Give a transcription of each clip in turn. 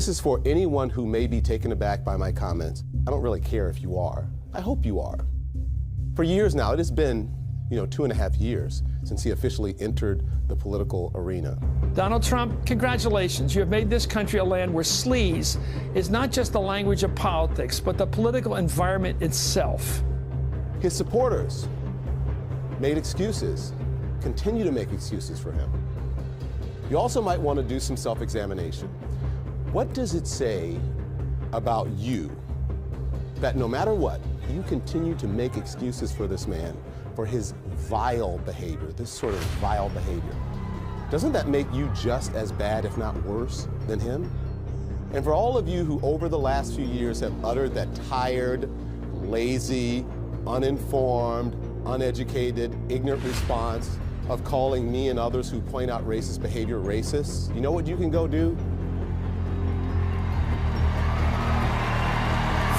This is for anyone who may be taken aback by my comments. I don't really care if you are. I hope you are. For years now, it has been, 2.5 years since he officially entered the political arena. Donald Trump, congratulations. You have made this country a land where sleaze is not just the language of politics, but the political environment itself. His supporters made excuses, continue to make excuses for him. You also might want to do some self-examination. What does it say about you that no matter what, you continue to make excuses for this man, for his vile behavior, this sort of vile behavior? Doesn't that make you just as bad, if not worse, than him? And for all of you who over the last few years have uttered that tired, lazy, uninformed, uneducated, ignorant response of calling me and others who point out racist behavior racists, you know what you can go do?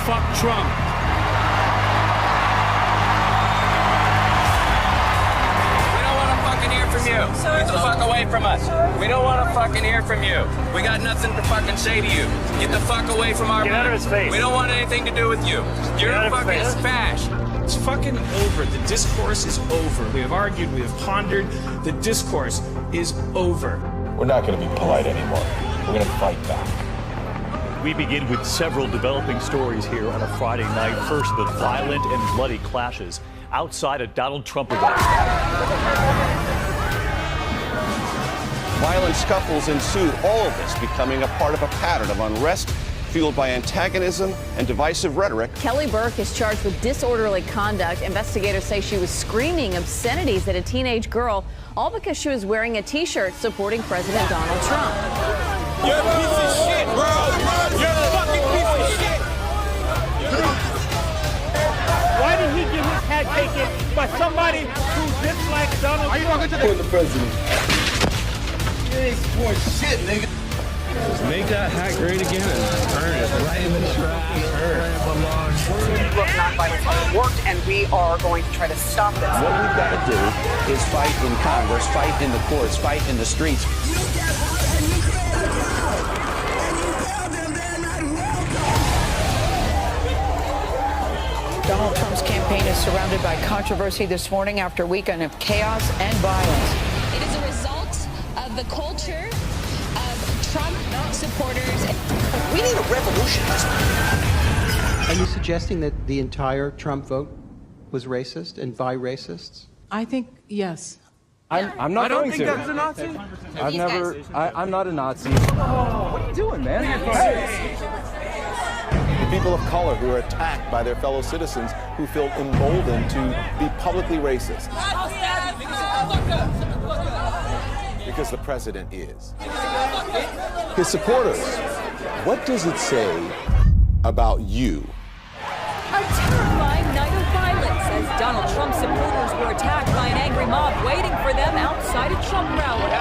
Fuck Trump. From you. Get the fuck away from us. We don't want to fucking hear from you. We got nothing to fucking say to you. Get the fuck away from our Get out of his face. We don't want anything to do with you. You're a fucking spash. It's fucking over. The discourse is over. We have argued, we have pondered. The discourse is over. We're not going to be polite anymore. We're going to fight back. We begin with several developing stories here on a Friday night. First, the violent and bloody clashes outside a Donald Trump event. Violent scuffles ensued, all of this becoming a part of a pattern of unrest fueled by antagonism and divisive rhetoric. Kelly Burke is charged with disorderly conduct. Investigators say she was screaming obscenities at a teenage girl, all because she was wearing a T-shirt supporting President Donald Trump. You're a piece of shit, bro. You're a fucking piece of shit. Why did he get his hat taken by somebody who dislikes Donald Trump? Are you talking to the president? You ain't support shit, nigga. Just make that hat great again and turn it right in the trash. Look, nonviolence worked, and we are going to try to stop this. What we've got to do is fight in Congress, fight in the courts, fight in the streets. Donald Trump's campaign is surrounded by controversy this morning after a weekend of chaos and violence. It is a result of the culture of Trump supporters. We need a revolution. Are you suggesting that the entire Trump vote was racist and by racists? I think, yes. I'm not going to. That's a Nazi? I'm not a Nazi. Oh, what are you doing, man? The people of color who are attacked by their fellow citizens who feel emboldened to be publicly racist. Because the president is. His supporters, what does it say about you? A terrifying night of violence as Donald Trump supporters were attacked by an angry mob waiting for them outside a Trump rally. This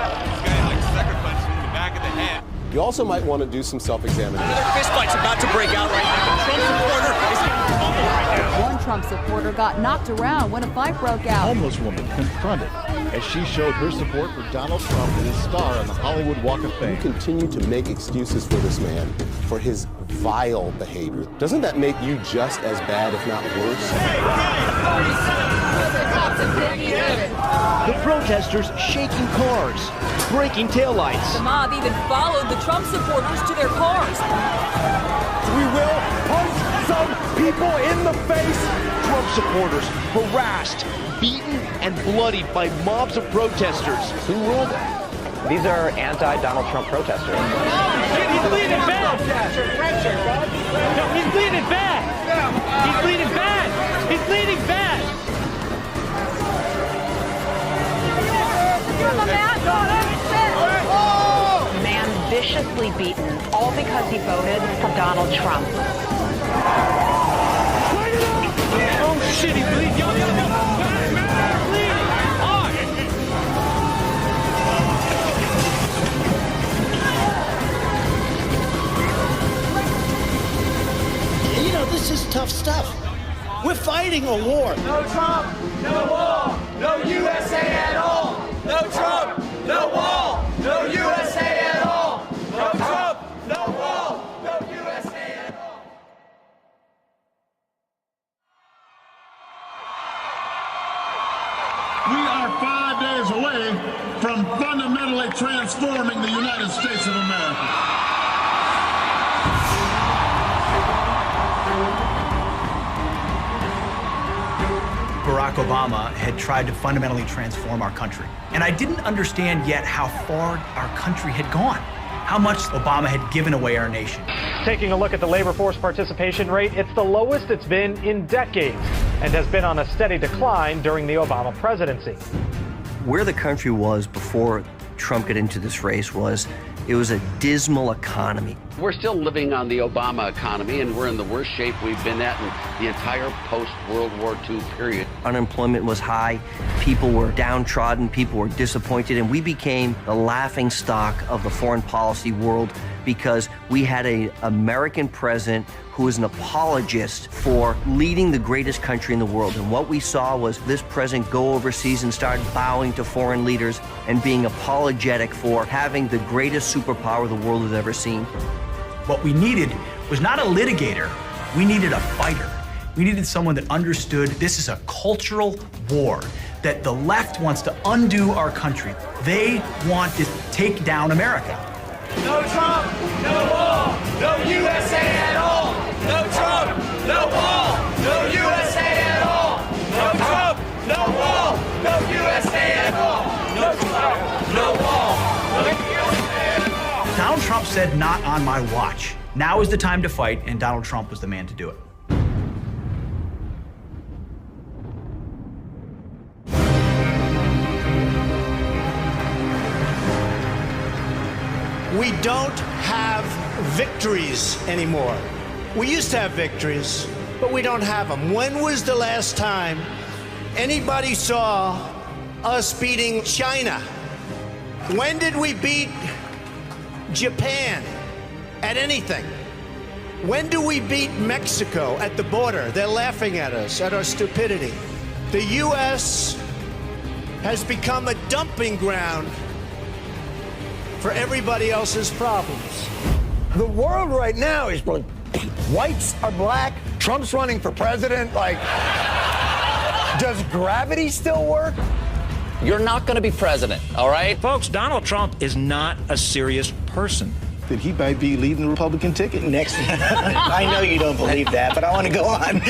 guy sucker punched him in the back of the head. You also might want to do some self-examination. Another fist fight's about to break out right now. Trump supporter is getting pummeled right now. One Trump supporter got knocked around when a fight broke out. A homeless woman confronted as she showed her support for Donald Trump and his star on the Hollywood Walk of Fame. You continue to make excuses for this man, for his vile behavior. Doesn't that make you just as bad, if not worse? The protesters shaking cars, breaking taillights. The mob even followed the Trump supporters to their cars. We will punch some people in the face. Trump supporters harassed, beaten, and bloodied by mobs of protesters. Who ruled it? These are anti-Donald Trump protesters. He's bleeding bad. No, he's bleeding bad. He's bleeding bad. He's bleeding bad. Man viciously beaten, all because he voted for Donald Trump. Oh shit, he's bleeding. Yo. Bleeding hard. You know, this is tough stuff. We're fighting a war. No Trump, no wall, no USA at all. No Trump, no wall, no USA at all. No Trump, no wall. transforming the United States of America. Barack Obama had tried to fundamentally transform our country. And I didn't understand yet how far our country had gone, how much Obama had given away our nation. Taking a look at the labor force participation rate, it's the lowest it's been in decades and has been on a steady decline during the Obama presidency. Where the country was before Trump got into this race was it was a dismal economy. We're still living on the Obama economy, and we're in the worst shape we've been at in the entire post-World War II period. Unemployment was high, people were downtrodden, people were disappointed, and we became the laughing stock of the foreign policy world because we had an American president who was an apologist for leading the greatest country in the world. And what we saw was this president go overseas and start bowing to foreign leaders and being apologetic for having the greatest superpower the world has ever seen. What we needed was not a litigator, we needed a fighter. We needed someone that understood this is a cultural war, that the left wants to undo our country. They want to take down America. No Trump, no wall, no USA at all. No Trump, no wall, no USA at all. No Trump, no wall, no USA at all. No Trump, no wall, no USA at all. Donald Trump said, "Not on my watch." Now is the time to fight, and Donald Trump was the man to do it. We don't have victories anymore. We used to have victories, but we don't have them. When was the last time anybody saw us beating China? When did we beat Japan at anything? When do we beat Mexico at the border? They're laughing at us, at our stupidity. The U.S. has become a dumping ground for everybody else's problems. The world right now is like, whites are black, Trump's running for president, like, does gravity still work? You're not going to be president, all right? Folks, Donald Trump is not a serious person. That he might be leading the Republican ticket next. I know you don't believe that, but I want to go on.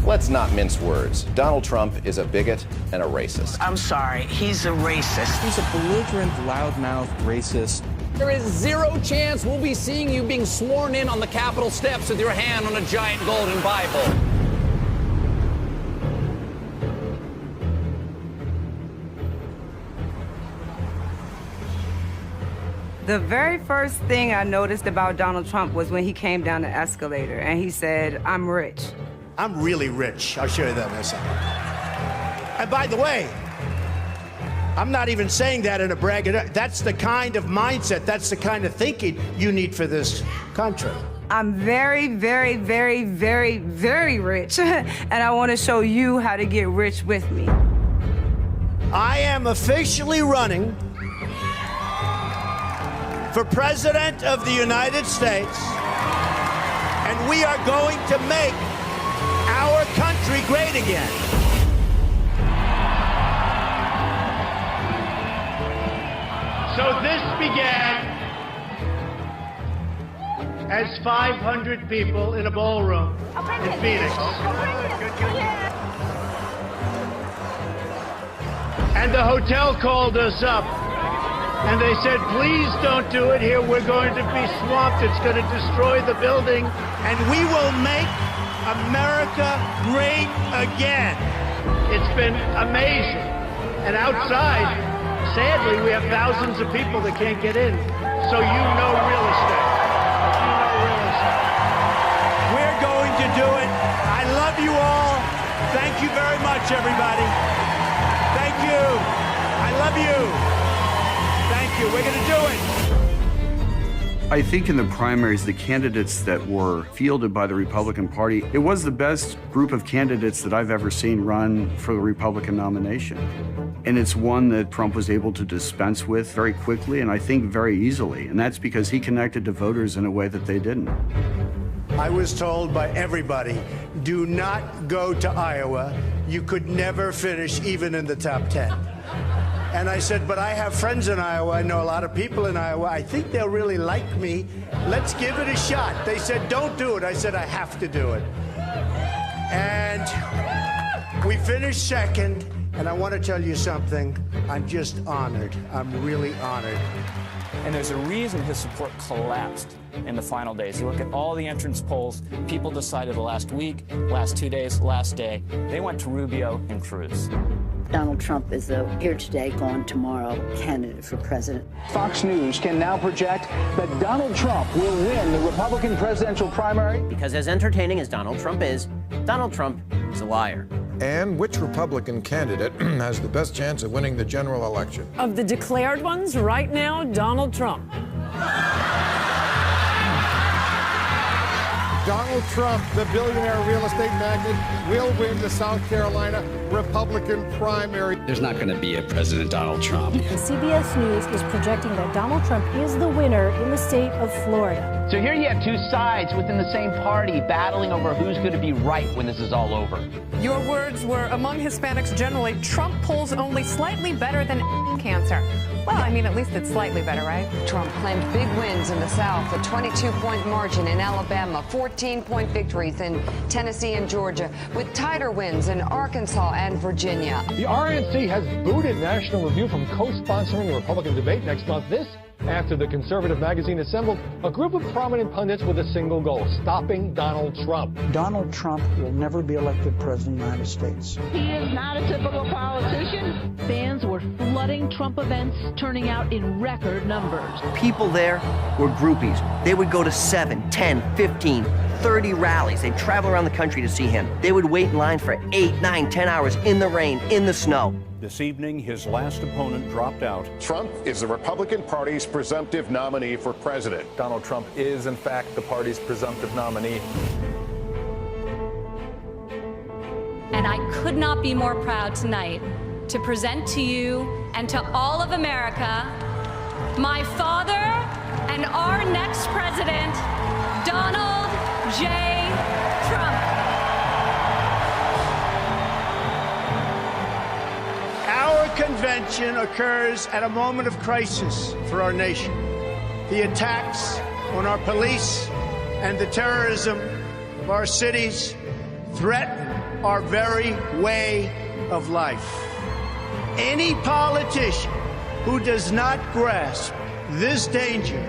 Let's not mince words. Donald Trump is a bigot and a racist. I'm sorry, he's a racist. He's a belligerent, loudmouth racist. There is zero chance we'll be seeing you being sworn in on the Capitol steps with your hand on a giant golden Bible. The very first thing I noticed about Donald Trump was when he came down the escalator and he said, "I'm rich." I'm really rich. I'll show you that in a second. And by the way, I'm not even saying that in a braggadocious. That's the kind of mindset, that's the kind of thinking you need for this country. I'm very, very, very, very, very rich, and I want to show you how to get rich with me. I am officially running for President of the United States, and we are going to make our country great again. So this began as 500 people in a ballroom in Phoenix. And the hotel called us up. And they said, "Please don't do it here. We're going to be swamped. It's going to destroy the building. And we will make America great again." It's been amazing. And outside, sadly, we have thousands of people that can't get in. So you know real estate. You know real estate. We're going to do it. I love you all. Thank you very much, everybody. Thank you. I love you. Thank you. We're going to do it. I think in the primaries, the candidates that were fielded by the Republican Party, it was the best group of candidates that I've ever seen run for the Republican nomination. And it's one that Trump was able to dispense with very quickly and I think very easily. And that's because he connected to voters in a way that they didn't. I was told by everybody, do not go to Iowa. You could never finish even in the top 10. And I said, but I have friends in Iowa. I know a lot of people in Iowa. I think they'll really like me. Let's give it a shot. They said, don't do it. I said, I have to do it. And we finished second. And I want to tell you something. I'm just honored. I'm really honored. And there's a reason his support collapsed in the final days. You look at all the entrance polls, people decided the last week, last 2 days, last day. They went to Rubio and Cruz. Donald Trump is the here today, gone tomorrow candidate for president. Fox News can now project that Donald Trump will win the Republican presidential primary. Because as entertaining as Donald Trump is a liar. And which Republican candidate has the best chance of winning the general election? Of the declared ones, right now, Donald Trump. Donald Trump, the billionaire real estate magnate, will win the South Carolina Republican primary. There's not going to be a President Donald Trump. CBS News is projecting that Donald Trump is the winner in the state of Florida. So here you have two sides within the same party battling over who's going to be right when this is all over. Your words were, among Hispanics generally, Trump polls only slightly better than cancer. Well, I mean, at least it's slightly better, right? Trump claimed big wins in the South, a 22-point margin in Alabama, 14-point victories in Tennessee and Georgia, with tighter wins in Arkansas and Virginia. The RNC has booted National Review from co-sponsoring the Republican debate next month. This after the conservative magazine assembled a group of prominent pundits with a single goal: stopping Donald Trump. Donald Trump will never be elected president of the United States. He is not a typical politician. Fans were flooding Trump events, turning out in record numbers. People there were groupies. They would go to 7, 10, 15, 30 rallies. They'd travel around the country to see him. They would wait in line for 8, 9, 10 hours in the rain, in the snow. This evening, his last opponent dropped out. Trump is the Republican Party's presumptive nominee for president. Donald Trump is, in fact, the party's presumptive nominee. And I could not be more proud tonight to present to you and to all of America my father and our next president, Donald J. Trump. Our convention occurs at a moment of crisis for our nation. The attacks on our police and the terrorism of our cities threaten our very way of life. Any politician who does not grasp this danger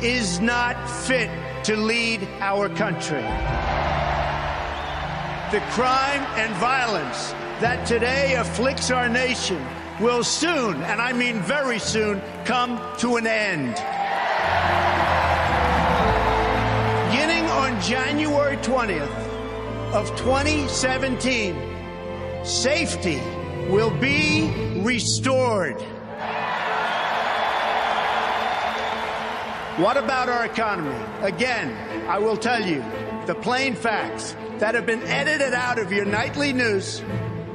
is not fit to lead our country. The crime and violence that today afflicts our nation will soon, and I mean very soon, come to an end. Beginning on January 20th of 2017, safety will be restored. What about our economy? Again, I will tell you the plain facts that have been edited out of your nightly news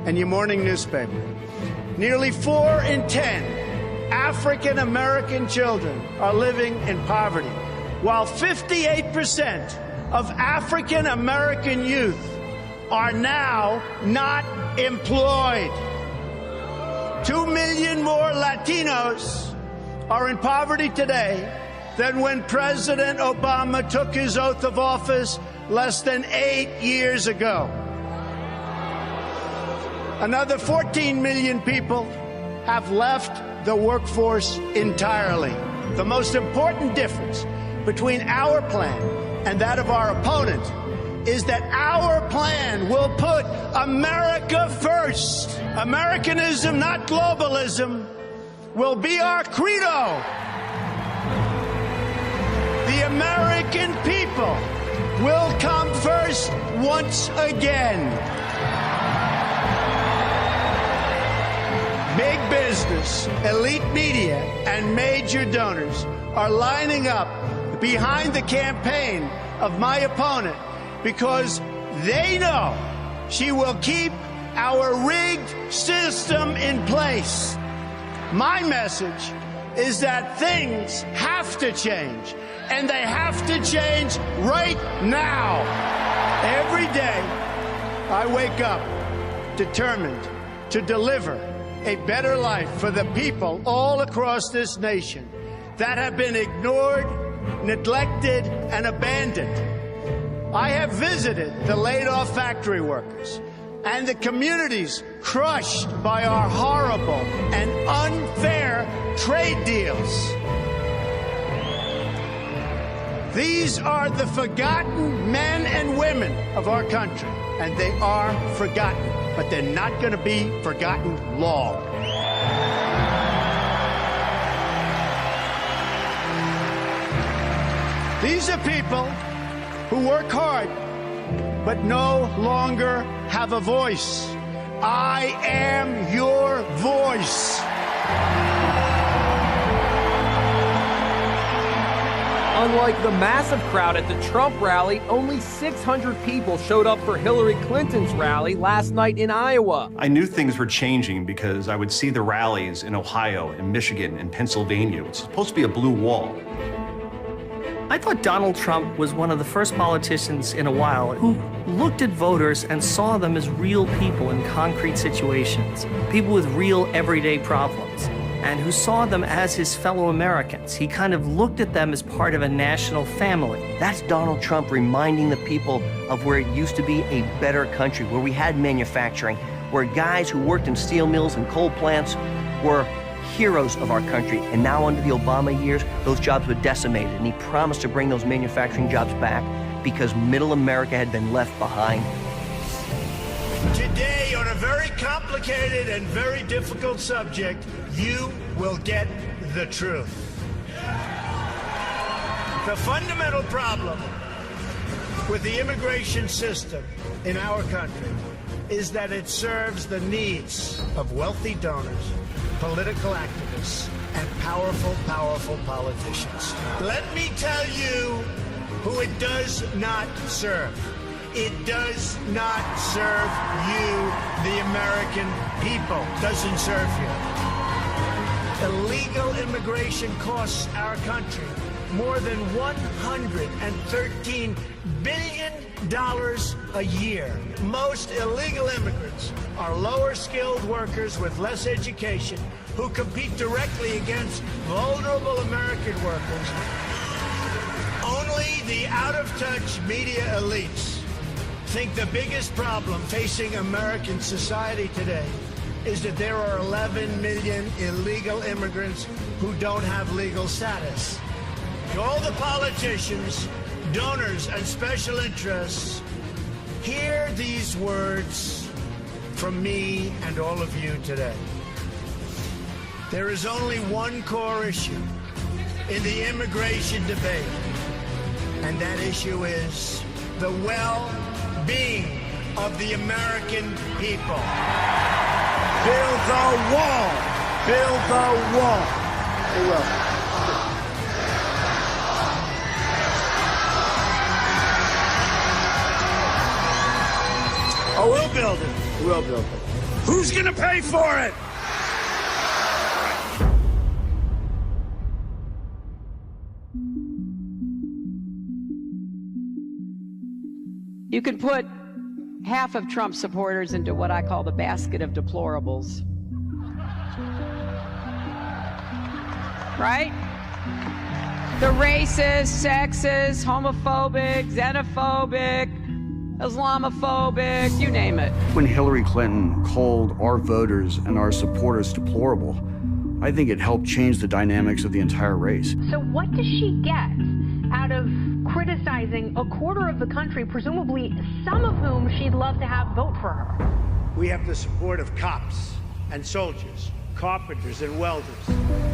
and your morning newspaper. Nearly 4 in 10 African American children are living in poverty, while 58% of African American youth are now not employed. 2 million more Latinos are in poverty today than when President Obama took his oath of office less than 8 years ago. Another 14 million people have left the workforce entirely. The most important difference between our plan and that of our opponent is that our plan will put America first. Americanism, not globalism, will be our credo. The American people will come first once again. Big business, elite media, and major donors are lining up behind the campaign of my opponent because they know she will keep our rigged system in place. My message is that things have to change, and they have to change right now. Every day, I wake up determined to deliver a better life for the people all across this nation that have been ignored, neglected, and abandoned. I have visited the laid-off factory workers and the communities crushed by our horrible and unfair trade deals. These are the forgotten men and women of our country, and they are forgotten, but they're not going to be forgotten long. These are people who work hard, but no longer have a voice. I am your voice. Unlike the massive crowd at the Trump rally, only 600 people showed up for Hillary Clinton's rally last night in Iowa. I knew things were changing because I would see the rallies in Ohio and Michigan and Pennsylvania. It's supposed to be a blue wall. I thought Donald Trump was one of the first politicians in a while who looked at voters and saw them as real people in concrete situations, people with real everyday problems, and who saw them as his fellow Americans. He kind of looked at them as part of a national family. That's Donald Trump reminding the people of where it used to be a better country, where we had manufacturing, where guys who worked in steel mills and coal plants were heroes of our country. And now under the Obama years, those jobs were decimated, and he promised to bring those manufacturing jobs back because middle America had been left behind. Today, on a very complicated and very difficult subject, you will get the truth. The fundamental problem with the immigration system in our country is that it serves the needs of wealthy donors, political activists, and powerful politicians. Let me tell you who it does not serve. It does not serve you, the American people. Doesn't serve you. Illegal immigration costs our country more than $113 billion a year. Most illegal immigrants are lower-skilled workers with less education who compete directly against vulnerable American workers. Only the out-of-touch media elites think the biggest problem facing American society today is that there are 11 million illegal immigrants who don't have legal status. To all the politicians, donors, and special interests, hear these words from me and all of you today. There is only one core issue in the immigration debate, and that issue is the well-being of the American people. Build the wall. Build the wall. They will. Oh, we'll build it. We'll build it. Who's going to pay for it? You can put half of Trump supporters into what I call the basket of deplorables. Right? The racist, sexist, homophobic, xenophobic, Islamophobic, you name it. When Hillary Clinton called our voters and our supporters deplorable, I think it helped change the dynamics of the entire race. So what does she get out of criticizing a quarter of the country, presumably some of whom she'd love to have vote for her? We have the support of cops and soldiers, carpenters and welders,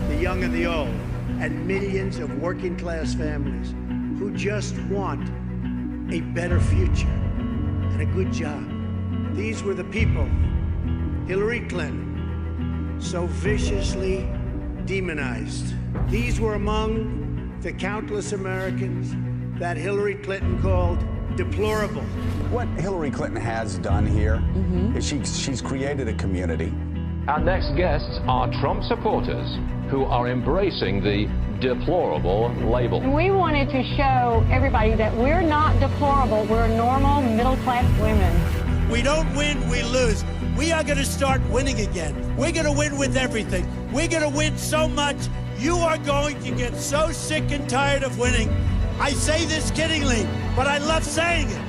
the young and the old, and millions of working-class families who just want a better future and a good job. These were the people Hillary Clinton so viciously demonized. These were among the countless Americans that Hillary Clinton called deplorable. What Hillary Clinton has done here is she's created a community. Our next guests are Trump supporters who are embracing the deplorable label. We wanted to show everybody that we're not deplorable, we're normal middle-class women. We don't win, we lose. We are going to start winning again. We're going to win with everything. We're going to win so much. You are going to get so sick and tired of winning. I say this kiddingly, but I love saying it.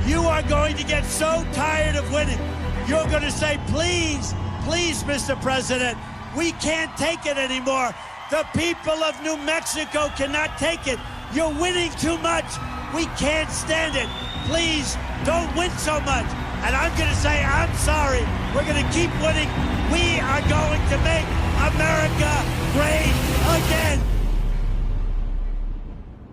You are going to get so tired of winning. You're going to say, please, please, Mr. President, we can't take it anymore. The people of New Mexico cannot take it. You're winning too much. We can't stand it. Please don't win so much. And I'm going to say, I'm sorry. We're going to keep winning. We are going to make America great again.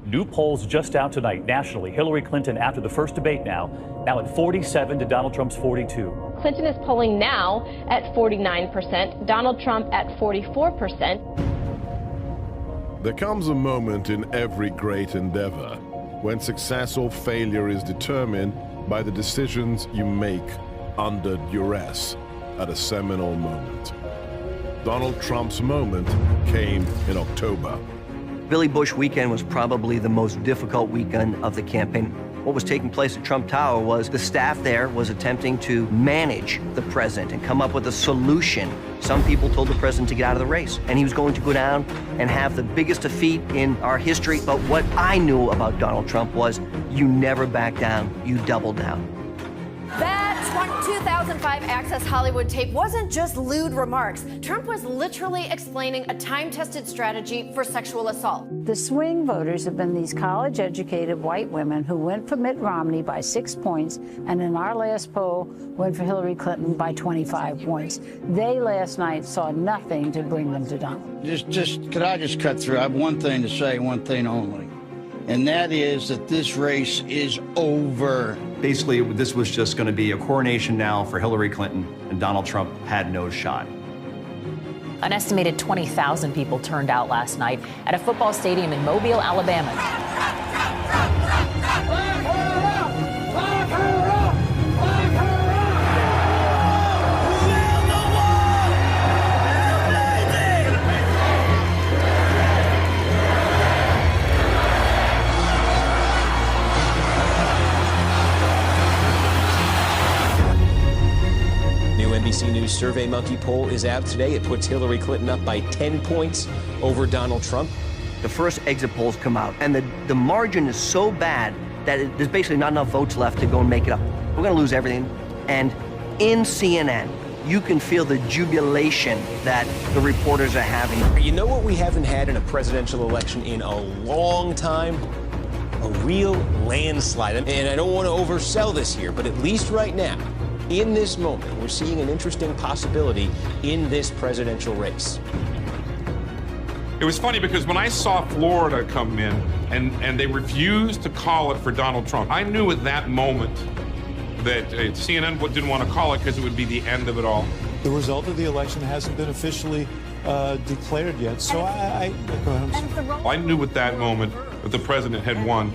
New polls just out tonight nationally. Hillary Clinton, after the first debate now at 47 to Donald Trump's 42. Clinton is polling now at 49%, Donald Trump at 44%. There comes a moment in every great endeavor when success or failure is determined by the decisions you make under duress at a seminal moment. Donald Trump's moment came in October. Billy Bush weekend was probably the most difficult weekend of the campaign. What was taking place at Trump Tower was the staff there was attempting to manage the president and come up with a solution. Some people told the president to get out of the race, and he was going to go down and have the biggest defeat in our history. But what I knew about Donald Trump was you never back down, you double down. That 2005 Access Hollywood tape wasn't just lewd remarks. Trump was literally explaining a time-tested strategy for sexual assault. The swing voters have been these college-educated white women who went for Mitt Romney by 6 points, and in our last poll, went for Hillary Clinton by 25 points. They last night saw nothing to bring them to Donald. Could I just cut through? I have one thing to say, one thing only, and that is that this race is over. Basically, this was just going to be a coronation now for Hillary Clinton, and Donald Trump had no shot. An estimated 20,000 people turned out last night at a football stadium in Mobile, Alabama. NBC News Survey Monkey poll is out today. It puts Hillary Clinton up by 10 points over Donald Trump. The first exit polls come out, and the margin is so bad that there's basically not enough votes left to go and make it up. We're going to lose everything. And in CNN, you can feel the jubilation that the reporters are having. You know what we haven't had in a presidential election in a long time? A real landslide. And I don't want to oversell this here, but at least right now, in this moment, we're seeing an interesting possibility in this presidential race. It was funny because when I saw Florida come in and they refused to call it for Donald Trump, I knew at that moment that CNN didn't want to call it because it would be the end of it all. The result of the election hasn't been officially declared yet, so go ahead. I knew at that moment that the president had won.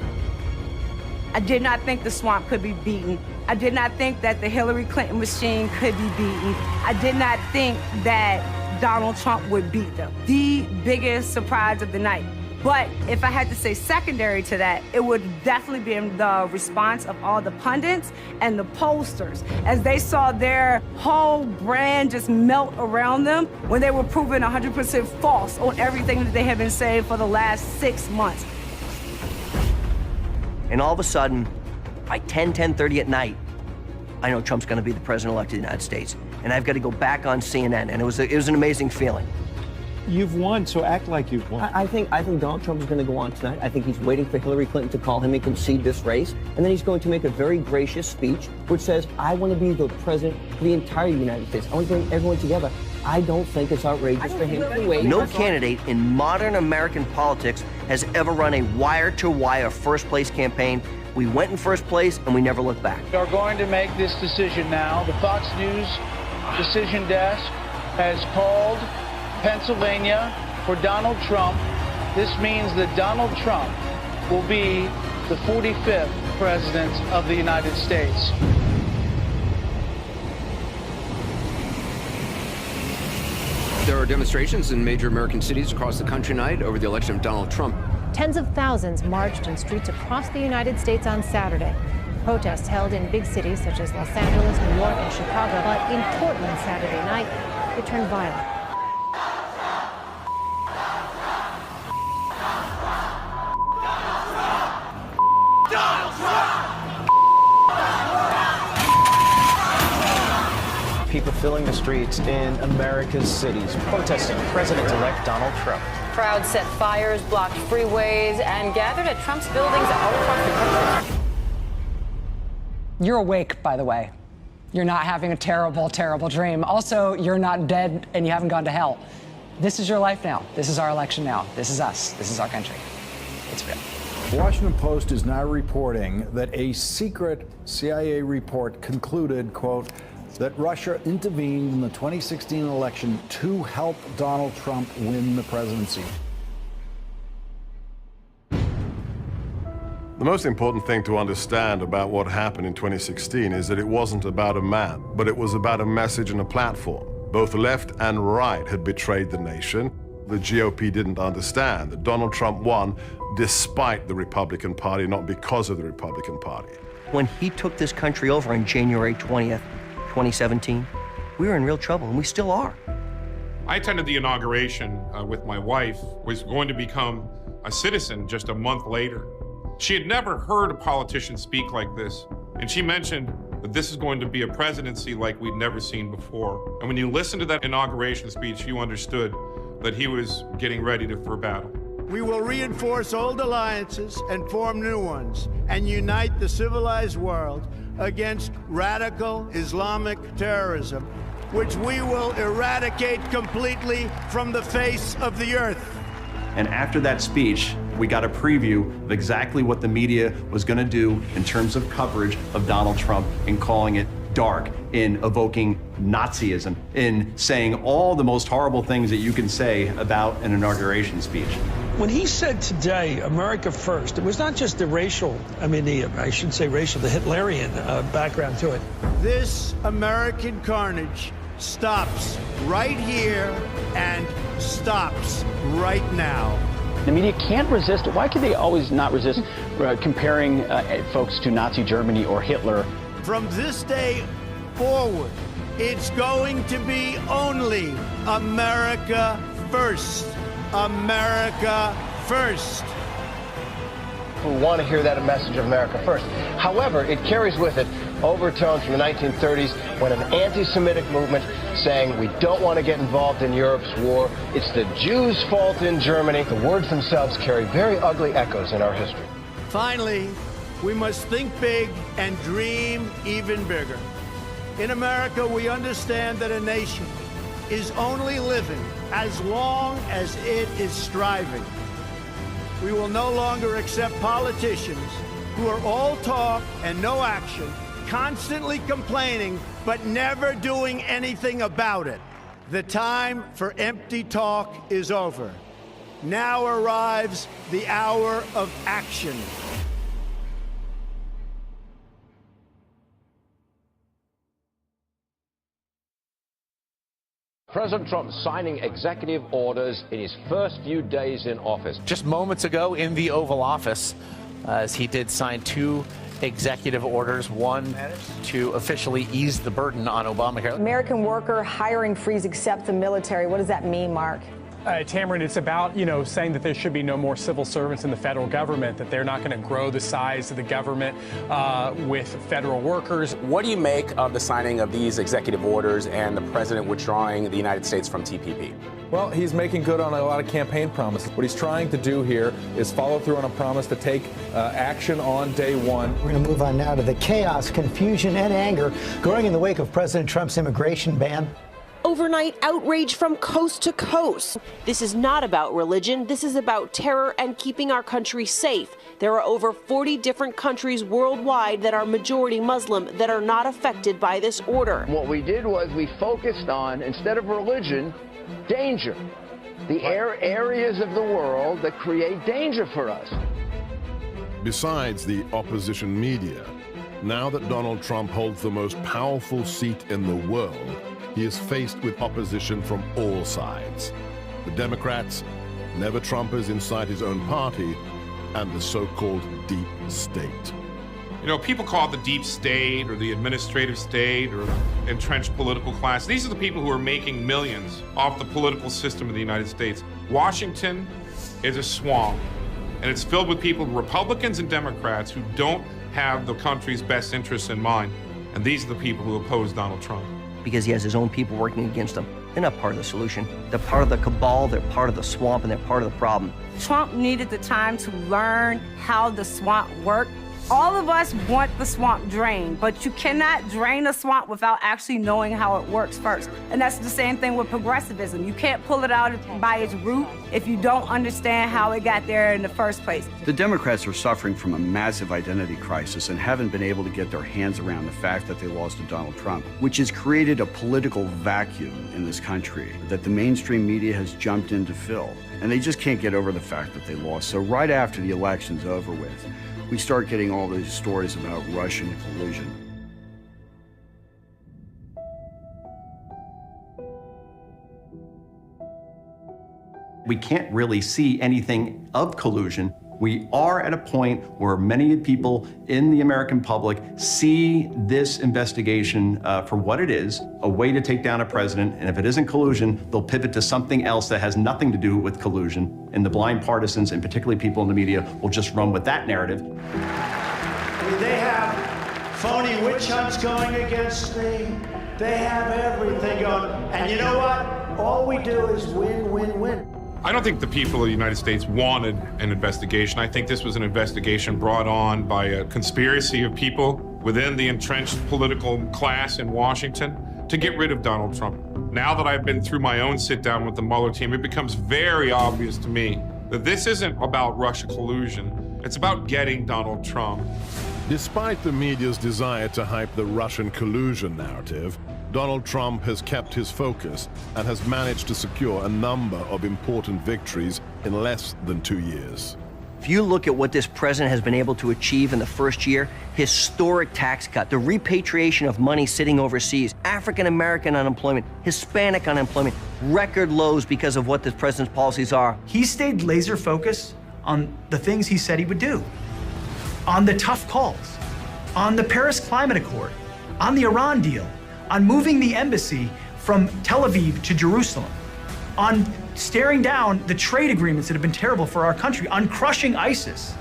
I did not think the swamp could be beaten. I did not think that the Hillary Clinton machine could be beaten. I did not think that Donald Trump would beat them. The biggest surprise of the night. But if I had to say secondary to that, it would definitely be the response of all the pundits and the pollsters as they saw their whole brand just melt around them when they were proven 100% false on everything that they have been saying for the last 6 months. And all of a sudden, by 10:30 at night, I know Trump's going to be the president-elect of the United States. And I've got to go back on CNN, and it was an amazing feeling. You've won, so act like you've won. I think Donald Trump is going to go on tonight. I think he's waiting for Hillary Clinton to call him and concede this race. And then he's going to make a very gracious speech which says, I want to be the president for the entire United States. I want to bring everyone together. I don't think it's outrageous for him to wait. No candidate in modern American politics has ever run a wire-to-wire first-place campaign. We went in first place, and we never looked back. We are going to make this decision now. The Fox News decision desk has called Pennsylvania for Donald Trump. This means that Donald Trump will be the 45th president of the United States. There are demonstrations in major American cities across the country tonight over the election of Donald Trump. Tens of thousands marched in streets across the United States on Saturday. Protests held in big cities such as Los Angeles, New York, and Chicago, but in Portland Saturday night, it turned violent. People filling the streets in America's cities, protesting President-elect Donald Trump. Crowds set fires, blocked freeways, and gathered at Trump's buildings all across the country. You're awake, by the way. You're not having a terrible, terrible dream. Also, you're not dead and you haven't gone to hell. This is your life now. This is our election now. This is us. This is our country. It's real. The Washington Post is now reporting that a secret CIA report concluded, quote, that Russia intervened in the 2016 election to help Donald Trump win the presidency. The most important thing to understand about what happened in 2016 is that it wasn't about a man, but it was about a message and a platform. Both left and right had betrayed the nation. The GOP didn't understand that Donald Trump won despite the Republican Party, not because of the Republican Party. When he took this country over on January 20th, 2017, we were in real trouble, and we still are. I attended the inauguration with my wife, was going to become a citizen just a month later. She had never heard a politician speak like this, and she mentioned that this is going to be a presidency like we'd never seen before. And when you listen to that inauguration speech, you understood that he was getting ready for battle. We will reinforce old alliances and form new ones and unite the civilized world against radical Islamic terrorism, which we will eradicate completely from the face of the earth. And after that speech, we got a preview of exactly what the media was going to do in terms of coverage of Donald Trump, in calling it dark, in evoking Nazism, in saying all the most horrible things that you can say about an inauguration speech. When he said today, America first, it was not just the racial, the Hitlerian background to it. This American carnage stops right here and stops right now. The media can't resist. Why could they always not resist comparing folks to Nazi Germany or Hitler? From this day forward, it's going to be only America first. America first. We want to hear that message of America first. However, it carries with it overtones from the 1930s when an anti-Semitic movement saying we don't want to get involved in Europe's war. It's the Jews' fault in Germany. The words themselves carry very ugly echoes in our history. Finally, we must think big and dream even bigger. In America, we understand that a nation is only living as long as it is striving. We will no longer accept politicians who are all talk and no action, constantly complaining, but never doing anything about it. The time for empty talk is over. Now arrives the hour of action. President Trump signing executive orders in his first few days in office. Just moments ago in the Oval Office, as he did sign two executive orders, one to officially ease the burden on Obamacare. American worker hiring freeze except the military. What does that mean, Mark? Tamron, it's about, saying that there should be no more civil servants in the federal government, that they're not going to grow the size of the government with federal workers. What do you make of the signing of these executive orders and the president withdrawing the United States from TPP? Well, he's making good on a lot of campaign promises. What he's trying to do here is follow through on a promise to take action on day one. We're going to move on now to the chaos, confusion, and anger growing in the wake of President Trump's immigration ban. Overnight outrage from coast to coast. This is not about religion. This is about terror and keeping our country safe. There are over 40 different countries worldwide that are majority Muslim that are not affected by this order. What we did was we focused on, instead of religion, danger. The areas of the world that create danger for us. Besides the opposition media, now that Donald Trump holds the most powerful seat in the world, he is faced with opposition from all sides. The Democrats, never-Trumpers inside his own party, and the so-called deep state. You know, people call it the deep state or the administrative state or the entrenched political class. These are the people who are making millions off the political system of the United States. Washington is a swamp, and it's filled with people, Republicans and Democrats, who don't have the country's best interests in mind. And these are the people who oppose Donald Trump. Because he has his own people working against him. They're not part of the solution. They're part of the cabal, they're part of the swamp, and they're part of the problem. Trump needed the time to learn how the swamp worked. All of us want the swamp drained, but you cannot drain a swamp without actually knowing how it works first. And that's the same thing with progressivism. You can't pull it out by its root if you don't understand how it got there in the first place. The Democrats are suffering from a massive identity crisis and haven't been able to get their hands around the fact that they lost to Donald Trump, which has created a political vacuum in this country that the mainstream media has jumped in to fill. And they just can't get over the fact that they lost. So right after the election's over with, we start getting all these stories about Russian collusion. We can't really see anything of collusion. We are at a point where many people in the American public see this investigation for what it is, a way to take down a president, and if it isn't collusion, they'll pivot to something else that has nothing to do with collusion. And the blind partisans, and particularly people in the media, will just run with that narrative. They have phony witch hunts going against me. They have everything going. And you know what? All we do is win, win, win. I don't think the people of the United States wanted an investigation. I think this was an investigation brought on by a conspiracy of people within the entrenched political class in Washington to get rid of Donald Trump. Now that I've been through my own sit-down with the Mueller team, it becomes very obvious to me that this isn't about Russia collusion. It's about getting Donald Trump. Despite the media's desire to hype the Russian collusion narrative, Donald Trump has kept his focus and has managed to secure a number of important victories in less than 2 years. If you look at what this president has been able to achieve in the first year, historic tax cut, the repatriation of money sitting overseas, African-American unemployment, Hispanic unemployment, record lows because of what this president's policies are. He stayed laser focused on the things he said he would do, on the tough calls, on the Paris Climate Accord, on the Iran deal, on moving the embassy from Tel Aviv to Jerusalem, on staring down the trade agreements that have been terrible for our country, on crushing ISIS.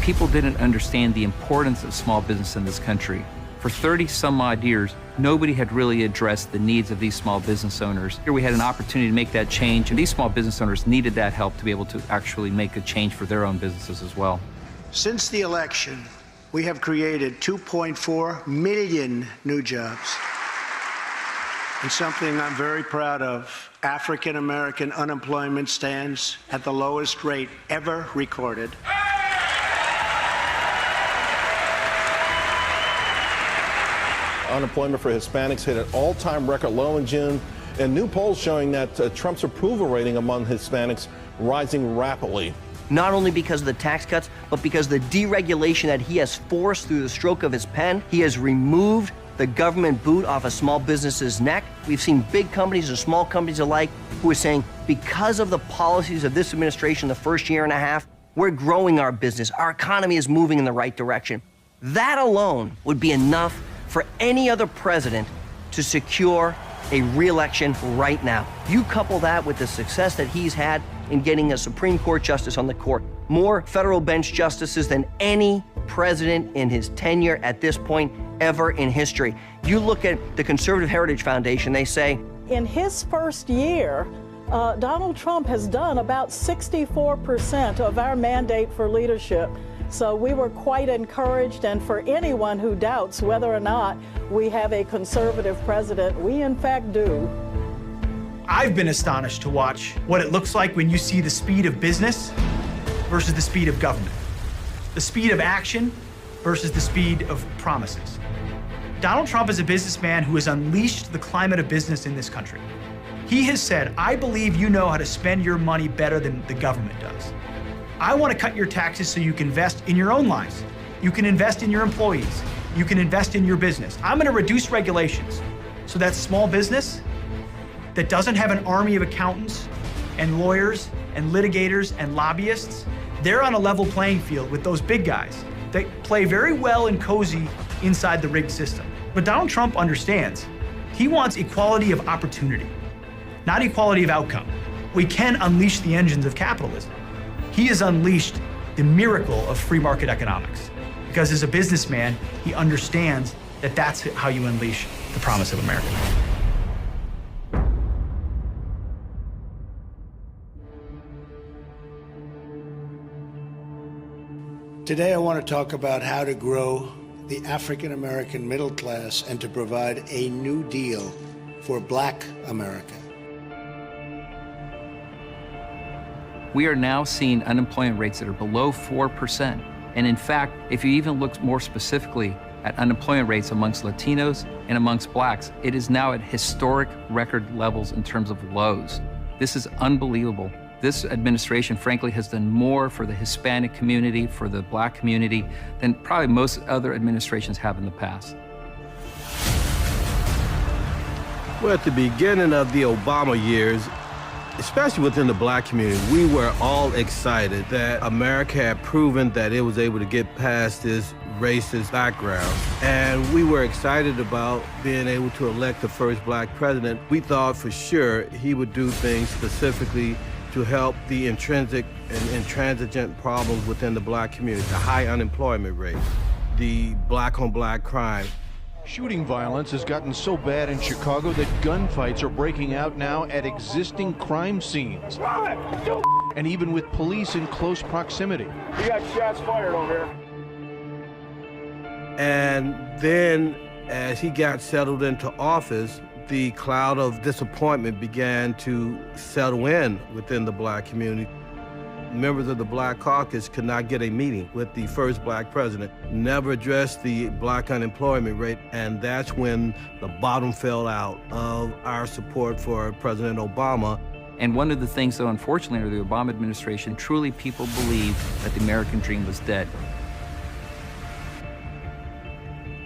People didn't understand the importance of small business in this country. For 30 some odd years, nobody had really addressed the needs of these small business owners. Here we had an opportunity to make that change, and these small business owners needed that help to be able to actually make a change for their own businesses as well. Since the election, we have created 2.4 million new jobs. And something I'm very proud of, African-American unemployment stands at the lowest rate ever recorded. Unemployment for Hispanics hit an all-time record low in June, and new polls showing that Trump's approval rating among Hispanics rising rapidly. Not only because of the tax cuts, but because of the deregulation that he has forced through the stroke of his pen. He has removed the government boot off a small business's neck. We've seen big companies and small companies alike who are saying, because of the policies of this administration the first year and a half, we're growing our business. Our economy is moving in the right direction. That alone would be enough for any other president to secure a re-election right now. You couple that with the success that he's had in getting a Supreme Court justice on the court, more federal bench justices than any president in his tenure at this point ever in history. You look at the Conservative Heritage Foundation, they say, in his first year, Donald Trump has done about 64% of our mandate for leadership. So we were quite encouraged, and for anyone who doubts whether or not we have a conservative president, we in fact do. I've been astonished to watch what it looks like when you see the speed of business versus the speed of government, the speed of action versus the speed of promises. Donald Trump is a businessman who has unleashed the climate of business in this country. He has said, I believe you know how to spend your money better than the government does. I want to cut your taxes so you can invest in your own lives. You can invest in your employees. You can invest in your business. I'm going to reduce regulations so that small business that doesn't have an army of accountants and lawyers and litigators and lobbyists, they're on a level playing field with those big guys. that play very well and cozy inside the rigged system. But Donald Trump understands he wants equality of opportunity, not equality of outcome. We can unleash the engines of capitalism. He has unleashed the miracle of free market economics because as a businessman, he understands that that's how you unleash the promise of America. Today I want to talk about how to grow the African American middle class and to provide a new deal for Black America. We are now seeing unemployment rates that are below 4%. And in fact, if you even look more specifically at unemployment rates amongst Latinos and amongst blacks, it is now at historic record levels in terms of lows. This is unbelievable. This administration, frankly, has done more for the Hispanic community, for the black community, than probably most other administrations have in the past. Well, at the beginning of the Obama years, especially within the black community, we were all excited that America had proven that it was able to get past this racist background. And we were excited about being able to elect the first black president. We thought for sure he would do things specifically to help the intrinsic and intransigent problems within the black community, the high unemployment rate, the black-on-black crime. Shooting violence has gotten so bad in Chicago that gunfights are breaking out now at existing crime scenes. And even with police in close proximity. We got shots fired over here. And then as he got settled into office, the cloud of disappointment began to settle in within the black community. Members of the Black Caucus could not get a meeting with the first black president, never addressed the black unemployment rate, and that's when the bottom fell out of our support for President Obama. And one of the things, though, unfortunately, under the Obama administration, truly people believed that the American dream was dead.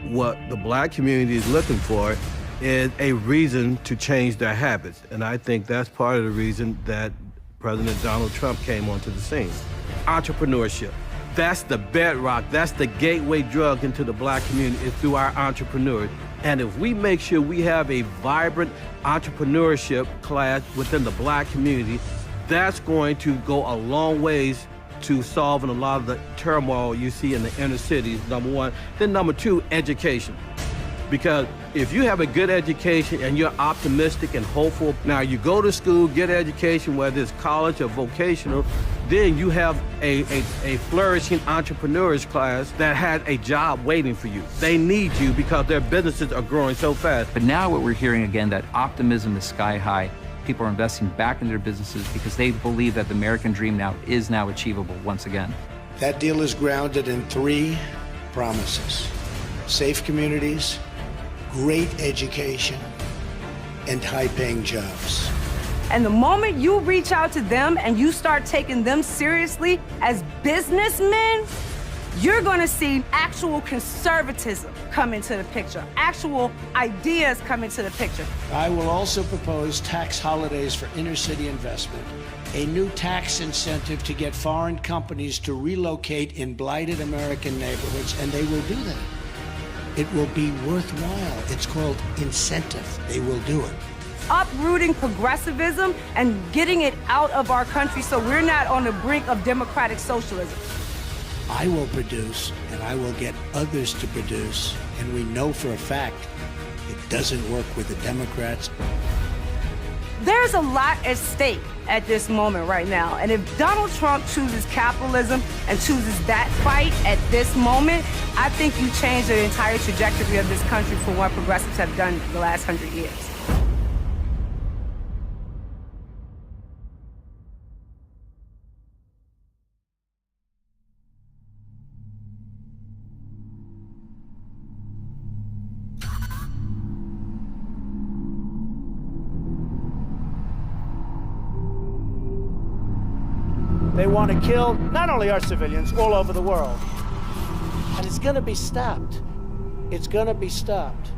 What the black community is looking for is a reason to change their habits. And I think that's part of the reason that President Donald Trump came onto the scene. Entrepreneurship. That's the bedrock, that's the gateway drug into the black community, is through our entrepreneurs. And if we make sure we have a vibrant entrepreneurship class within the black community, that's going to go a long ways to solving a lot of the turmoil you see in the inner cities, number one. Then number two, education. Because if you have a good education and you're optimistic and hopeful, now you go to school, get education, whether it's college or vocational, then you have a flourishing entrepreneurs class that has a job waiting for you. They need you because their businesses are growing so fast. But now what we're hearing again, that optimism is sky high. People are investing back in their businesses because they believe that the American dream now is achievable once again. That deal is grounded in 3 promises: safe communities, great education, and high-paying jobs. And the moment you reach out to them and you start taking them seriously as businessmen, you're gonna see actual conservatism come into the picture, actual ideas come into the picture. I will also propose tax holidays for inner-city investment, a new tax incentive to get foreign companies to relocate in blighted American neighborhoods, and they will do that. It will be worthwhile. It's called incentive. They will do it. Uprooting progressivism and getting it out of our country so we're not on the brink of democratic socialism. I will produce, and I will get others to produce, and we know for a fact it doesn't work with the Democrats. There's a lot at stake at this moment right now, and if Donald Trump chooses capitalism and chooses that fight at this moment, I think you change the entire trajectory of this country from what progressives have done the last 100 years. They want to kill not only our civilians, all over the world. And it's going to be stopped. It's going to be stopped.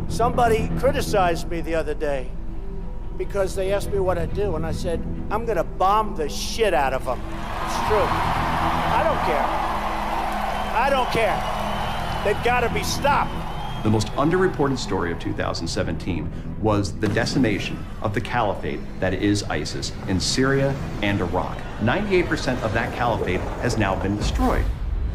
Somebody criticized me the other day because they asked me what I'd do, and I said, I'm going to bomb the shit out of them. It's true. I don't care. I don't care. They've got to be stopped. The most underreported story of 2017 was the decimation of the caliphate that is ISIS in Syria and Iraq. 98% of that caliphate has now been destroyed.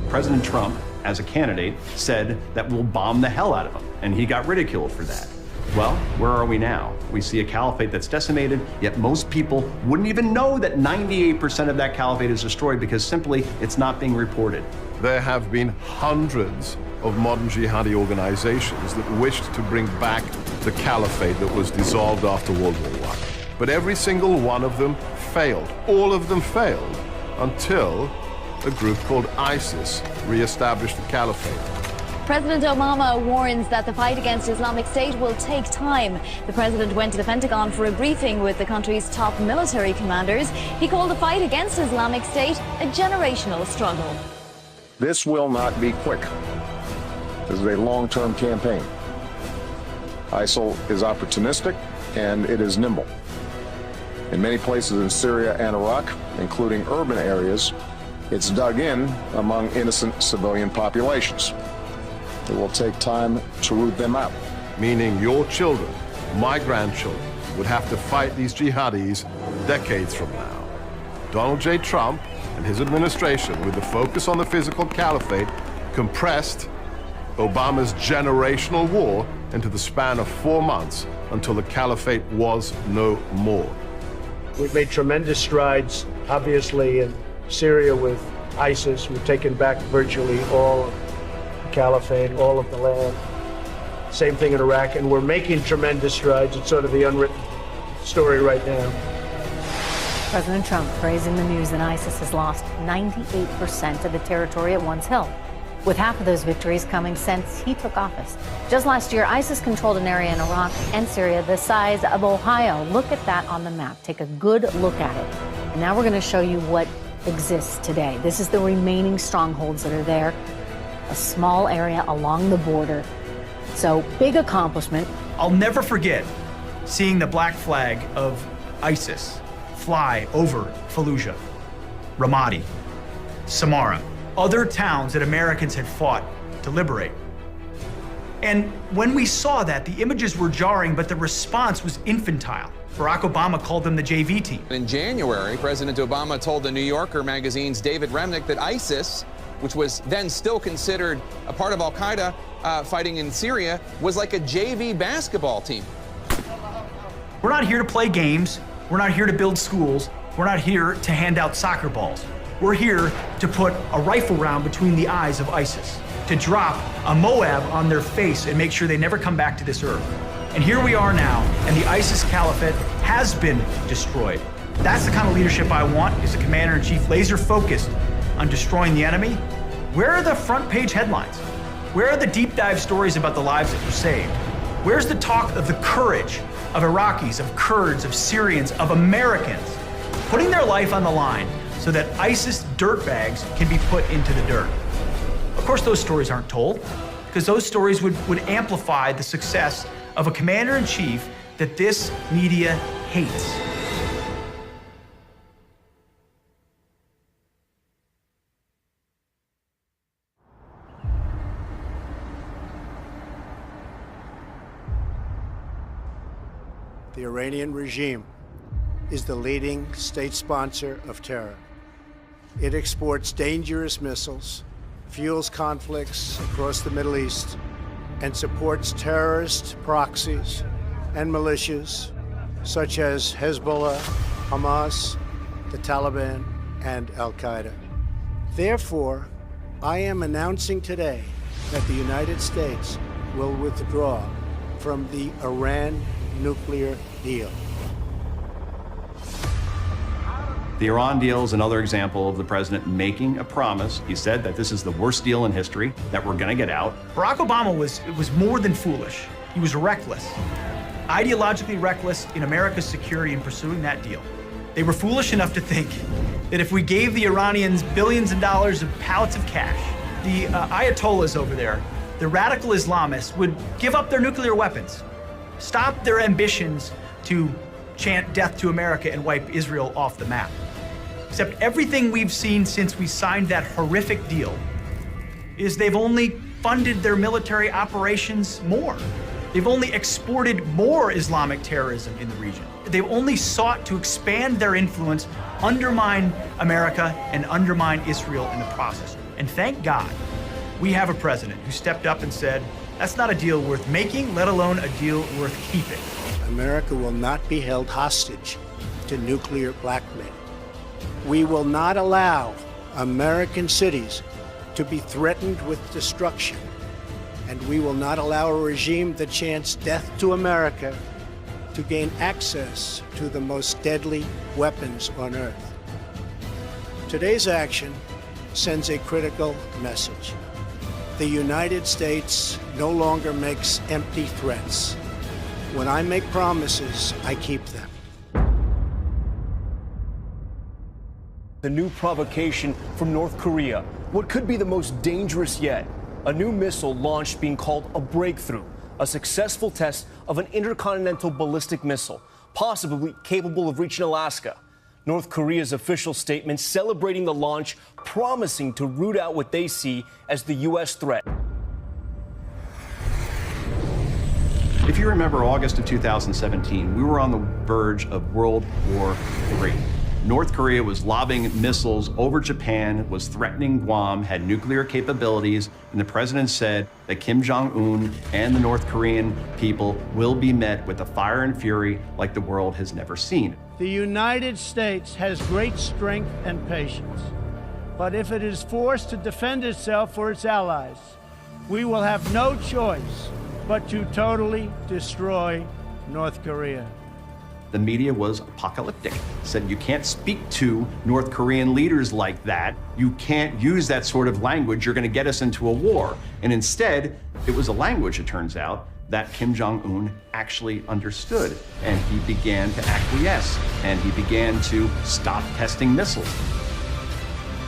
President Trump, as a candidate, said that we'll bomb the hell out of them, and he got ridiculed for that. Well, where are we now? We see a caliphate that's decimated, yet most people wouldn't even know that 98% of that caliphate is destroyed because simply it's not being reported. There have been hundreds of modern jihadi organizations that wished to bring back the caliphate that was dissolved after World War I. But every single one of them failed. All of them failed until a group called ISIS reestablished the caliphate. President Obama warns that the fight against Islamic State will take time. The president went to the Pentagon for a briefing with the country's top military commanders. He called the fight against Islamic State a generational struggle. This will not be quick. This is a long-term campaign. ISIL is opportunistic and it is nimble. In many places in Syria and Iraq, including urban areas, it's dug in among innocent civilian populations. It will take time to root them out. Meaning your children, my grandchildren, would have to fight these jihadis decades from now. Donald J. Trump and his administration, with the focus on the physical caliphate, compressed Obama's generational war into the span of 4 months until the caliphate was no more. We've made tremendous strides, obviously, in Syria with ISIS. We've taken back virtually all of the caliphate, all of the land. Same thing in Iraq, and we're making tremendous strides. It's sort of the unwritten story right now. President Trump praising the news that ISIS has lost 98% of the territory it once held, with half of those victories coming since he took office. Just last year, ISIS controlled an area in Iraq and Syria the size of Ohio. Look at that on the map. Take a good look at it. And now we're going to show you what exists today. This is the remaining strongholds that are there, a small area along the border. So, big accomplishment. I'll never forget seeing the black flag of ISIS fly over Fallujah, Ramadi, Samarra, other towns that Americans had fought to liberate. And when we saw that, the images were jarring, but the response was infantile. Barack Obama called them the JV team. In January, President Obama told the New Yorker magazine's David Remnick that ISIS, which was then still considered a part of al-Qaeda fighting in Syria, was like a JV basketball team. We're not here to play games. We're not here to build schools. We're not here to hand out soccer balls. We're here to put a rifle round between the eyes of ISIS, to drop a Moab on their face and make sure they never come back to this earth. And here we are now, and the ISIS caliphate has been destroyed. That's the kind of leadership I want, is a commander-in-chief laser-focused on destroying the enemy. Where are the front page headlines? Where are the deep dive stories about the lives that were saved? Where's the talk of the courage of Iraqis, of Kurds, of Syrians, of Americans, putting their life on the line so that ISIS dirtbags can be put into the dirt? Of course, those stories aren't told, because those stories would amplify the success of a commander-in-chief that this media hates. The Iranian regime is the leading state sponsor of terror. It exports dangerous missiles, fuels conflicts across the Middle East, and supports terrorist proxies and militias such as Hezbollah, Hamas, the Taliban, and Al-Qaeda. Therefore, I am announcing today that the United States will withdraw from the Iran nuclear deal. The Iran deal is another example of the president making a promise. He said that this is the worst deal in history, that we're going to get out. Barack Obama was more than foolish. He was reckless, ideologically reckless in America's security in pursuing that deal. They were foolish enough to think that if we gave the Iranians billions of dollars of pallets of cash, the Ayatollahs over there, the radical Islamists, would give up their nuclear weapons, stop their ambitions to chant death to America and wipe Israel off the map. Except everything we've seen since we signed that horrific deal is they've only funded their military operations more. They've only exported more Islamic terrorism in the region. They've only sought to expand their influence, undermine America, and undermine Israel in the process. And thank God, we have a president who stepped up and said, that's not a deal worth making, let alone a deal worth keeping. America will not be held hostage to nuclear blackmail. We will not allow American cities to be threatened with destruction. And we will not allow a regime that chants death to America to gain access to the most deadly weapons on earth. Today's action sends a critical message. The United States no longer makes empty threats. When I make promises, I keep them. The new provocation from North Korea, what could be the most dangerous yet? A new missile launched being called a breakthrough, a successful test of an intercontinental ballistic missile, possibly capable of reaching Alaska. North Korea's official statement celebrating the launch, promising to root out what they see as the U.S. threat. If you remember August of 2017, we were on the verge of World War III. North Korea was lobbing missiles over Japan, was threatening Guam, had nuclear capabilities, and the president said that Kim Jong-un and the North Korean people will be met with a fire and fury like the world has never seen. The United States has great strength and patience, but if it is forced to defend itself or its allies, we will have no choice but to totally destroy North Korea. The media was apocalyptic, said you can't speak to North Korean leaders like that. You can't use that sort of language. You're going to get us into a war. And instead, it was a language, it turns out, that Kim Jong-un actually understood. And he began to acquiesce, and he began to stop testing missiles.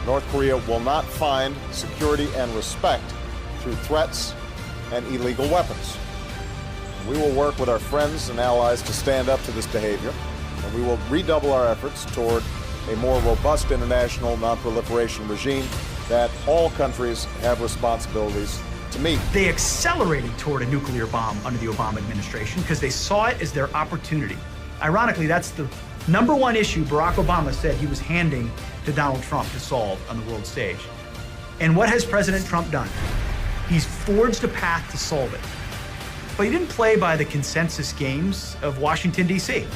North Korea will not find security and respect through threats and illegal weapons. We will work with our friends and allies to stand up to this behavior, and we will redouble our efforts toward a more robust international non-proliferation regime that all countries have responsibilities to meet. They accelerated toward a nuclear bomb under the Obama administration because they saw it as their opportunity. Ironically, that's the number one issue Barack Obama said he was handing to Donald Trump to solve on the world stage. And what has President Trump done? He's forged a path to solve it. But he didn't play by the consensus games of Washington, D.C.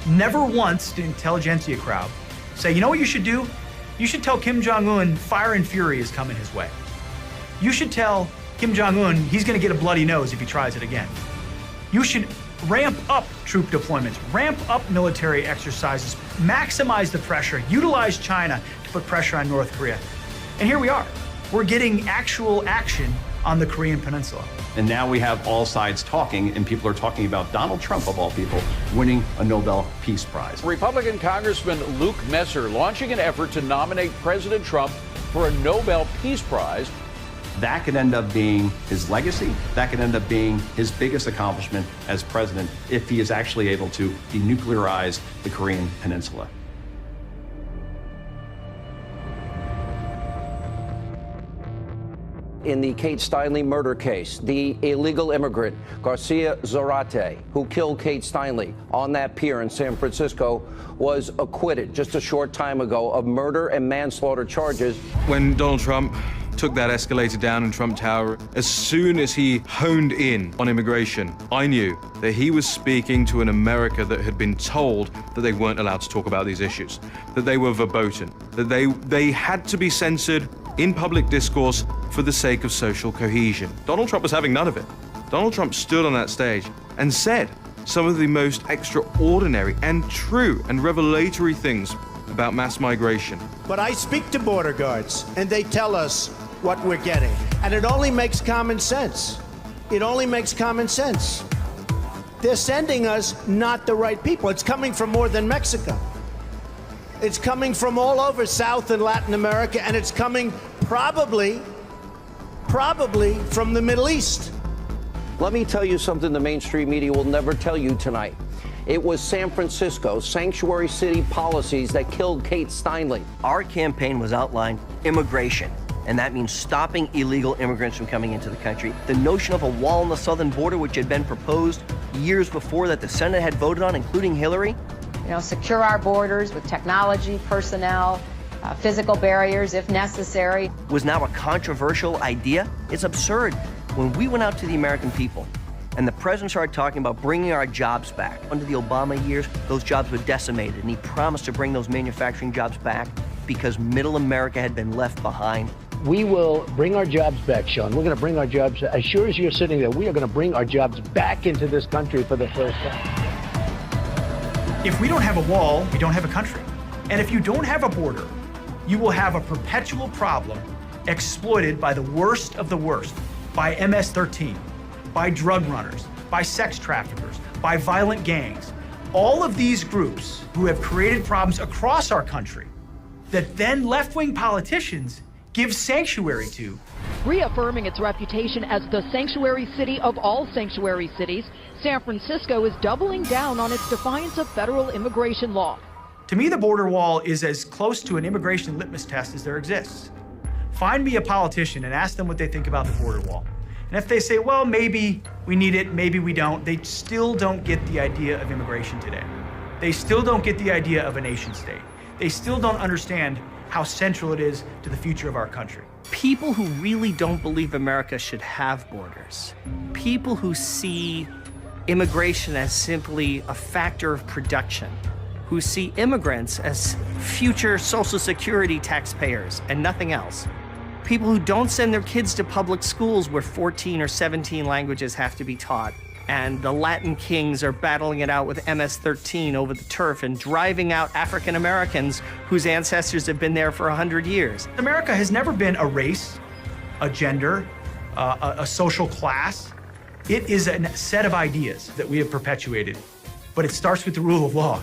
Never once did intelligentsia crowd say, you know what you should do? You should tell Kim Jong-un fire and fury is coming his way. You should tell Kim Jong-un he's going to get a bloody nose if he tries it again. You should ramp up troop deployments, ramp up military exercises, maximize the pressure, utilize China to put pressure on North Korea. And here we are. We're getting actual action on the Korean Peninsula. And now we have all sides talking, and people are talking about Donald Trump, of all people, winning a Nobel Peace Prize. Republican Congressman Luke Messer launching an effort to nominate President Trump for a Nobel Peace Prize. That could end up being his legacy. That could end up being his biggest accomplishment as president if he is actually able to denuclearize the Korean Peninsula. In the Kate Steinle murder case, the illegal immigrant Garcia Zarate, who killed Kate Steinle on that pier in San Francisco, was acquitted just a short time ago of murder and manslaughter charges. When Donald Trump took that escalator down in Trump Tower, as soon as he honed in on immigration, I knew that he was speaking to an America that had been told that they weren't allowed to talk about these issues, that they were verboten, that they had to be censored in public discourse for the sake of social cohesion. Donald Trump was having none of it. Donald Trump stood on that stage and said some of the most extraordinary and true and revelatory things about mass migration. But I speak to border guards, and they tell us what we're getting. And it only makes common sense. It only makes common sense. They're sending us not the right people. It's coming from more than Mexico. It's coming from all over South and Latin America, and it's coming probably from the Middle East. Let me tell you something the mainstream media will never tell you tonight. It was San Francisco sanctuary city policies that killed Kate Steinle. Our campaign was outlined immigration, and that means stopping illegal immigrants from coming into the country. The notion of a wall on the southern border, which had been proposed years before that the Senate had voted on, including Hillary. You know, secure our borders with technology, personnel, physical barriers if necessary. Was now a controversial idea. It's absurd. When we went out to the American people and the president started talking about bringing our jobs back, under the Obama years, those jobs were decimated, and he promised to bring those manufacturing jobs back because middle America had been left behind. We will bring our jobs back, Sean. We're going to bring our jobs, as sure as you're sitting there, we are going to bring our jobs back into this country for the first time. If we don't have a wall, we don't have a country. And if you don't have a border, you will have a perpetual problem exploited by the worst of the worst, by MS-13, by drug runners, by sex traffickers, by violent gangs. All of these groups who have created problems across our country that then left-wing politicians give sanctuary to. Reaffirming its reputation as the sanctuary city of all sanctuary cities, San Francisco is doubling down on its defiance of federal immigration law. To me, the border wall is as close to an immigration litmus test as there exists. Find me a politician and ask them what they think about the border wall. And if they say, well, maybe we need it, maybe we don't, they still don't get the idea of immigration today. They still don't get the idea of a nation state. They still don't understand how central it is to the future of our country. People who really don't believe America should have borders, people who see immigration as simply a factor of production, who see immigrants as future Social Security taxpayers and nothing else, people who don't send their kids to public schools where 14 or 17 languages have to be taught, and the Latin kings are battling it out with MS-13 over the turf and driving out African Americans whose ancestors have been there for 100 years. America has never been a race, a gender, a social class. It is a set of ideas that we have perpetuated, but it starts with the rule of law.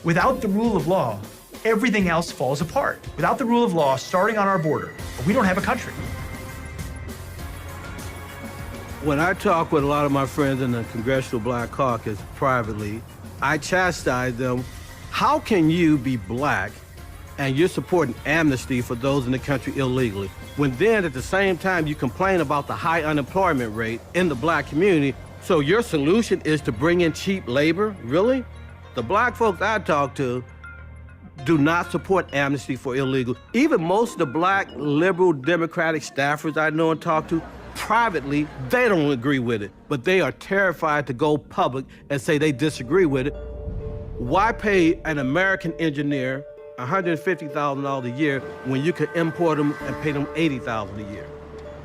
Without the rule of law, everything else falls apart. Without the rule of law starting on our border, we don't have a country. When I talk with a lot of my friends in the Congressional Black Caucus privately, I chastise them. How can you be black and you're supporting amnesty for those in the country illegally, when then at the same time you complain about the high unemployment rate in the black community? So your solution is to bring in cheap labor? Really? The black folks I talk to do not support amnesty for illegal. Even most of the black liberal Democratic staffers I know and talk to, privately, they don't agree with it, but they are terrified to go public and say they disagree with it. Why pay an American engineer $150,000 a year when you can import them and pay them $80,000 a year?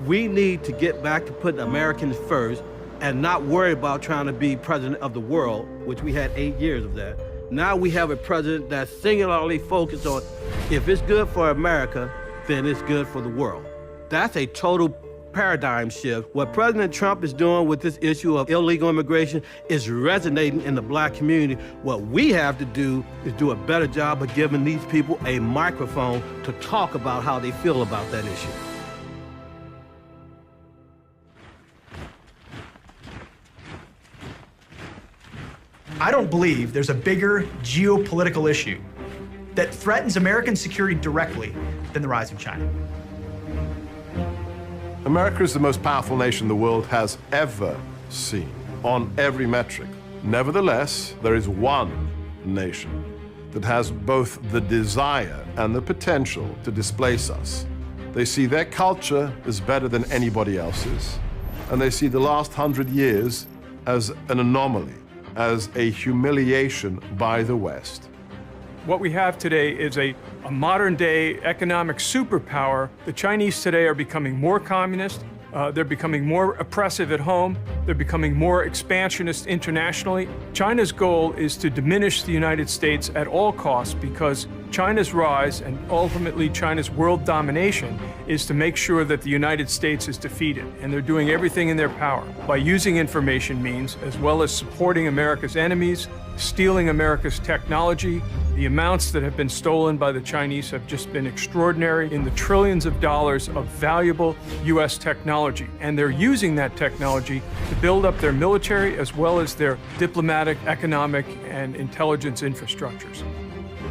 We need to get back to putting Americans first and not worry about trying to be president of the world, which we had 8 years of that. Now we have a president that's singularly focused on, if it's good for America, then it's good for the world. That's a total paradigm shift. What President Trump is doing with this issue of illegal immigration is resonating in the black community. What we have to do is do a better job of giving these people a microphone to talk about how they feel about that issue. I don't believe there's a bigger geopolitical issue that threatens American security directly than the rise of China. America is the most powerful nation the world has ever seen, on every metric. Nevertheless, there is one nation that has both the desire and the potential to displace us. They see their culture as better than anybody else's, and they see the last 100 years as an anomaly, as a humiliation by the West. What we have today is a modern-day economic superpower. The Chinese today are becoming more communist. They're becoming more oppressive at home. They're becoming more expansionist internationally. China's goal is to diminish the United States at all costs because China's rise and ultimately China's world domination is to make sure that the United States is defeated. And they're doing everything in their power by using information means as well as supporting America's enemies, stealing America's technology. The amounts that have been stolen by the Chinese have just been extraordinary, in the trillions of dollars of valuable U.S. technology. And they're using that technology to build up their military as well as their diplomatic, economic, and intelligence infrastructures.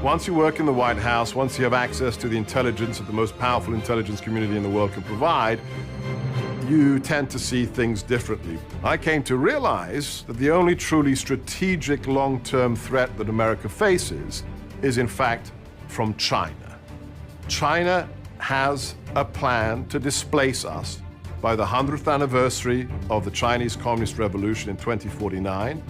Once you work in the White House, once you have access to the intelligence that the most powerful intelligence community in the world can provide, you tend to see things differently. I came to realize that the only truly strategic long-term threat that America faces is, in fact, from China. China has a plan to displace us by the 100th anniversary of the Chinese Communist Revolution in 2049.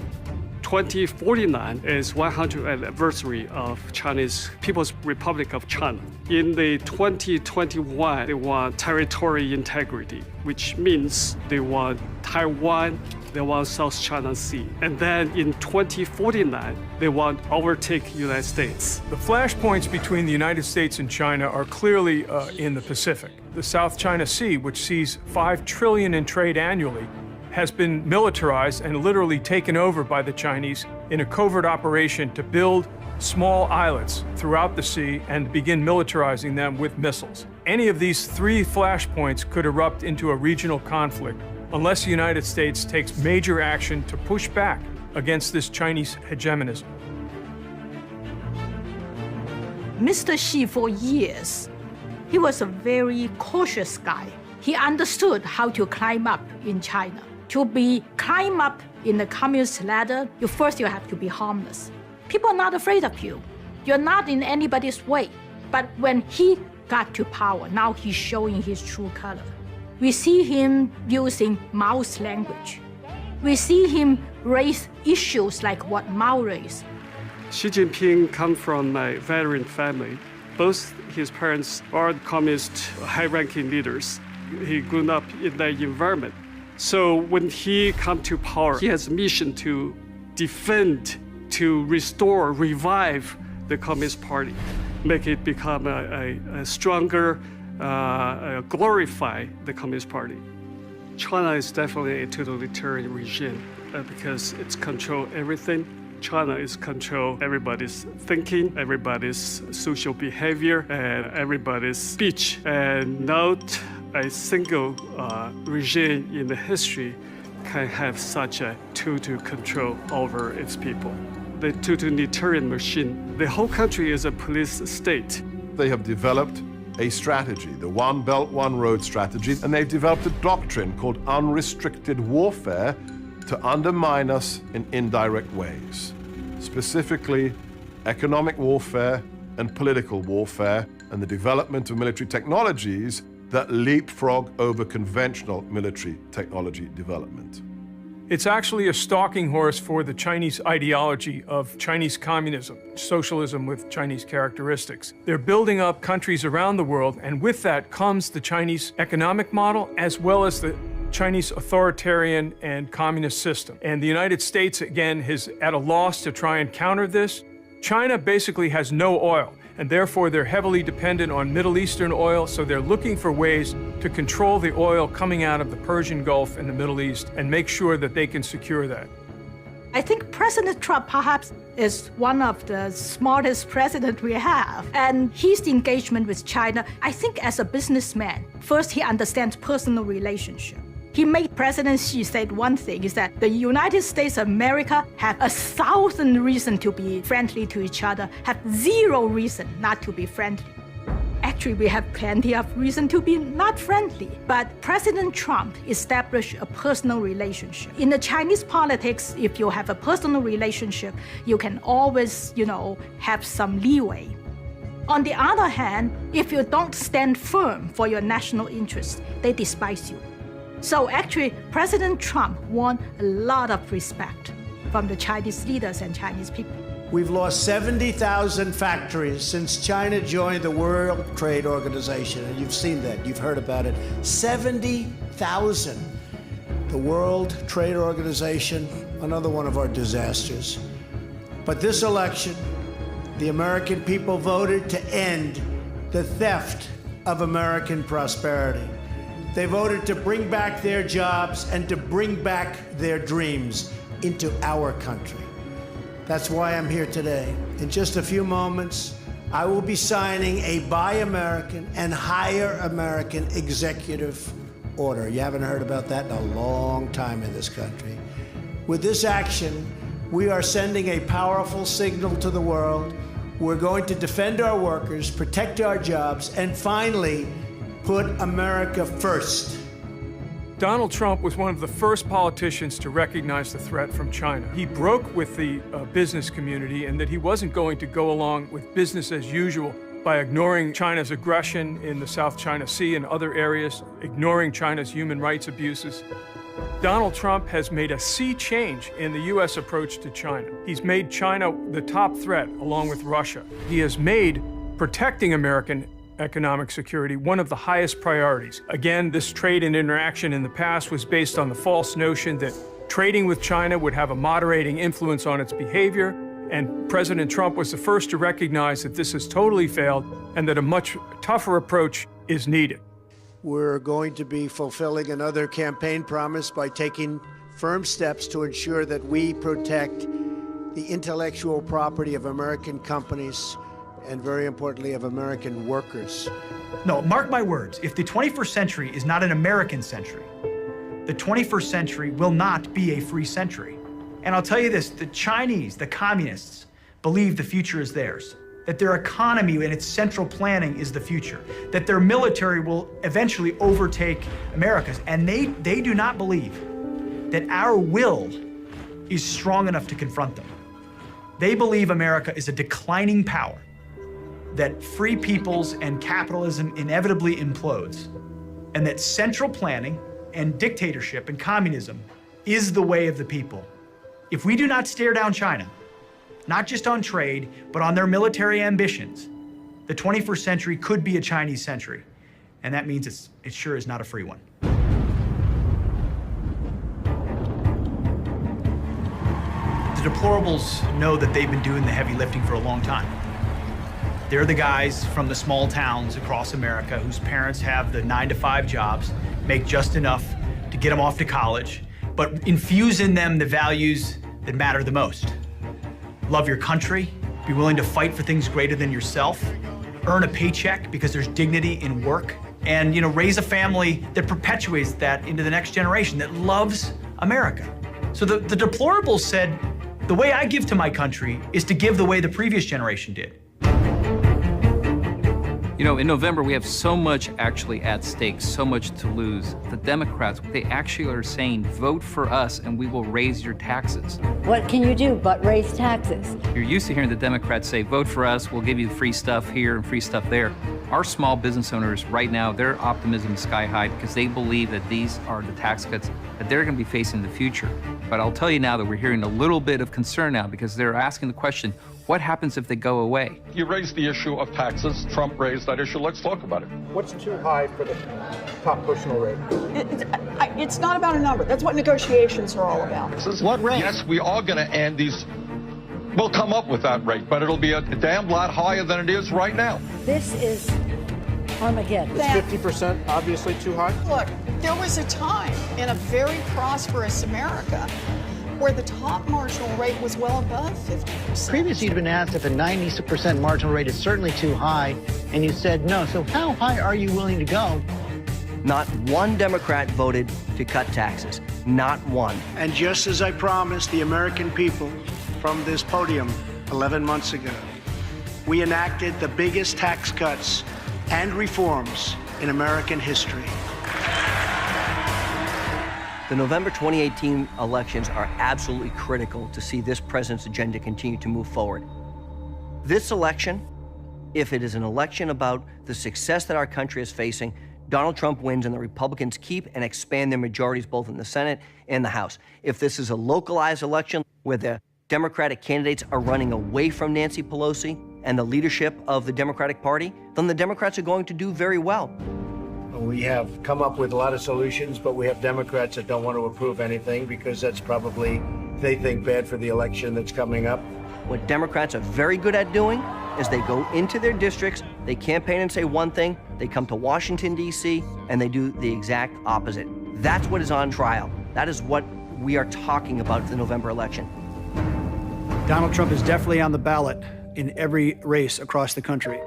2049 is 100th anniversary of Chinese People's Republic of China. In the 2021, they want territory integrity, which means they want Taiwan, they want South China Sea. And then in 2049, they want to overtake United States. The flashpoints between the United States and China are clearly in the Pacific. The South China Sea, which sees $5 trillion in trade annually, has been militarized and literally taken over by the Chinese in a covert operation to build small islets throughout the sea and begin militarizing them with missiles. Any of these three flashpoints could erupt into a regional conflict unless the United States takes major action to push back against this Chinese hegemonism. Mr. Xi, for years, he was a very cautious guy. He understood how to climb up in China. To climb up in the communist ladder, you have to be harmless. People are not afraid of you. You're not in anybody's way. But when he got to power, now he's showing his true color. We see him using Mao's language. We see him raise issues like what Mao raised. Xi Jinping comes from a veteran family. Both his parents are communist high-ranking leaders. He grew up in that environment. So when he comes to power, he has a mission to defend, to restore, revive the Communist Party, make it become a stronger, glorify the Communist Party. China is definitely a totalitarian regime because it's control everything. China is control everybody's thinking, everybody's social behavior, and everybody's speech, and not a single regime in the history can have such a total control over its people. The totalitarian machine, the whole country is a police state. They have developed a strategy, the One Belt, One Road strategy, and they've developed a doctrine called unrestricted warfare to undermine us in indirect ways, specifically economic warfare and political warfare, and the development of military technologies that leapfrog over conventional military technology development. It's actually a stalking horse for the Chinese ideology of Chinese communism, socialism with Chinese characteristics. They're building up countries around the world, and with that comes the Chinese economic model as well as the Chinese authoritarian and communist system. And the United States, again, is at a loss to try and counter this. China basically has no oil, and therefore they're heavily dependent on Middle Eastern oil, so they're looking for ways to control the oil coming out of the Persian Gulf and the Middle East and make sure that they can secure that. I think President Trump perhaps is one of the smartest presidents we have. And his engagement with China, I think as a businessman, first he understands personal relationship. He made President Xi said one thing, is that the United States of America have 1,000 reasons to be friendly to each other, have 0 reason not to be friendly. Actually, we have plenty of reason to be not friendly. But President Trump established a personal relationship. In the Chinese politics, if you have a personal relationship, you can always, have some leeway. On the other hand, if you don't stand firm for your national interest, they despise you. So actually, President Trump won a lot of respect from the Chinese leaders and Chinese people. We've lost 70,000 factories since China joined the World Trade Organization, and you've seen that, you've heard about it. 70,000. The World Trade Organization, another one of our disasters. But this election, the American people voted to end the theft of American prosperity. They voted to bring back their jobs and to bring back their dreams into our country. That's why I'm here today. In just a few moments, I will be signing a Buy American and Hire American executive order. You haven't heard about that in a long time in this country. With this action, we are sending a powerful signal to the world. We're going to defend our workers, protect our jobs, and finally, put America first. Donald Trump was one of the first politicians to recognize the threat from China. He broke with the business community and that he wasn't going to go along with business as usual by ignoring China's aggression in the South China Sea and other areas, ignoring China's human rights abuses. Donald Trump has made a sea change in the U.S. approach to China. He's made China the top threat, along with Russia. He has made protecting American economic security one of the highest priorities. Again, this trade and interaction in the past was based on the false notion that trading with China would have a moderating influence on its behavior, and President Trump was the first to recognize that this has totally failed and that a much tougher approach is needed. We're going to be fulfilling another campaign promise by taking firm steps to ensure that we protect the intellectual property of American companies and, very importantly, of American workers. No, mark my words, if the 21st century is not an American century, the 21st century will not be a free century. And I'll tell you this, the Chinese, the communists, believe the future is theirs, that their economy and its central planning is the future, that their military will eventually overtake America's, and they do not believe that our will is strong enough to confront them. They believe America is a declining power, that free peoples and capitalism inevitably implodes, and that central planning and dictatorship and communism is the way of the people. If we do not stare down China, not just on trade, but on their military ambitions, the 21st century could be a Chinese century, and that means it sure is not a free one. The deplorables know that they've been doing the heavy lifting for a long time. They're the guys from the small towns across America whose parents have the 9-to-5 jobs, make just enough to get them off to college, but infuse in them the values that matter the most. Love your country, be willing to fight for things greater than yourself, earn a paycheck because there's dignity in work, and raise a family that perpetuates that into the next generation that loves America. So the deplorables said, the way I give to my country is to give the way the previous generation did. In November, we have so much actually at stake, so much to lose. The Democrats, they actually are saying, vote for us and we will raise your taxes. What can you do but raise taxes? You're used to hearing the Democrats say, vote for us, we'll give you free stuff here and free stuff there. Our small business owners right now, their optimism is sky high because they believe that these are the tax cuts that they're going to be facing in the future. But I'll tell you now that we're hearing a little bit of concern now because they're asking the question, what happens if they go away? You raised the issue of taxes. Trump raised that issue. Let's talk about it. What's too high for the top personal rate? It's not about a number. That's what negotiations are all about. What rate? Yes, we are going to end these. We'll come up with that rate, but it'll be a damn lot higher than it is right now. This is Armageddon. Is 50% obviously too high? Look, there was a time in a very prosperous America where the top marginal rate was well above 50%. Previously, you'd been asked if a 90% marginal rate is certainly too high, and you said no. So how high are you willing to go? Not one Democrat voted to cut taxes. Not one. And just as I promised the American people from this podium 11 months ago, we enacted the biggest tax cuts and reforms in American history. The November 2018 elections are absolutely critical to see this president's agenda continue to move forward. This election, if it is an election about the success that our country is facing, Donald Trump wins and the Republicans keep and expand their majorities both in the Senate and the House. If this is a localized election where the Democratic candidates are running away from Nancy Pelosi and the leadership of the Democratic Party, then the Democrats are going to do very well. We have come up with a lot of solutions, but we have Democrats that don't want to approve anything because that's probably, they think, bad for the election that's coming up. What Democrats are very good at doing is they go into their districts, they campaign and say one thing, they come to Washington, D.C., and they do the exact opposite. That's what is on trial. That is what we are talking about for the November election. Donald Trump is definitely on the ballot in every race across the country.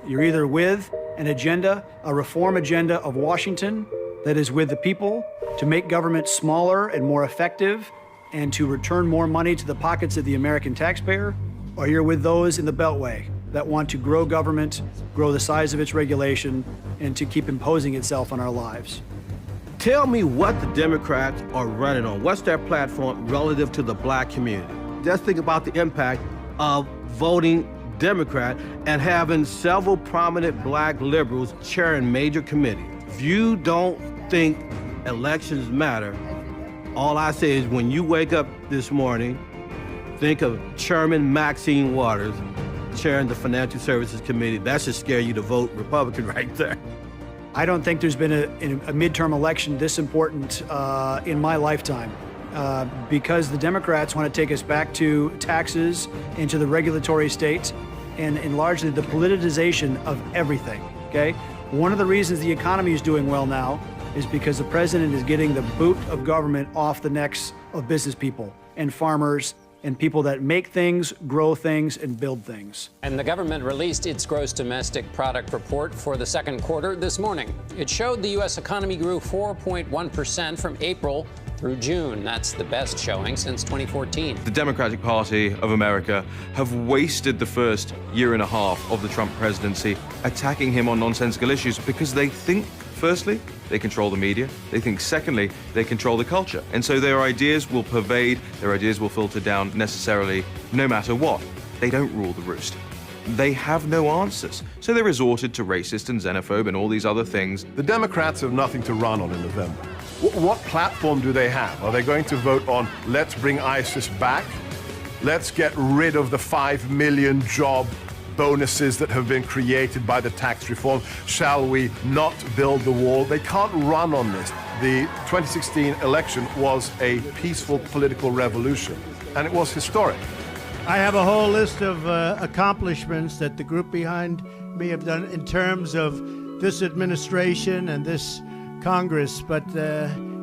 You're either with an agenda, a reform agenda of Washington that is with the people to make government smaller and more effective and to return more money to the pockets of the American taxpayer, or you're with those in the Beltway that want to grow government, grow the size of its regulation, and to keep imposing itself on our lives. Tell me what the Democrats are running on. What's their platform relative to the black community? Just think about the impact of voting Democrat and having several prominent black liberals chairing major committees. If you don't think elections matter, all I say is when you wake up this morning, think of Chairman Maxine Waters chairing the Financial Services Committee. That should scare you to vote Republican right there. I don't think there's been a midterm election this important in my lifetime because the Democrats want to take us back to taxes and to the regulatory state and largely the politicization of everything, okay? One of the reasons the economy is doing well now is because the president is getting the boot of government off the necks of business people and farmers and people that make things, grow things, and build things. And the government released its gross domestic product report for the second quarter this morning. It showed the U.S. economy grew 4.1% from April through June. That's the best showing since 2014. The Democratic Party of America have wasted the first year and a half of the Trump presidency attacking him on nonsensical issues because they think, firstly, they control the media. They think, secondly, they control the culture. And so their ideas will pervade, their ideas will filter down necessarily no matter what. They don't rule the roost. They have no answers. So they resorted to racist and xenophobe and all these other things. The Democrats have nothing to run on in November. What platform do they have? Are they going to vote on let's bring ISIS back? Let's get rid of the 5 million job bonuses that have been created by the tax reform. Shall we not build the wall? They can't run on this. The 2016 election was a peaceful political revolution, and it was historic. I have a whole list of accomplishments that the group behind me have done in terms of this administration and this Congress, but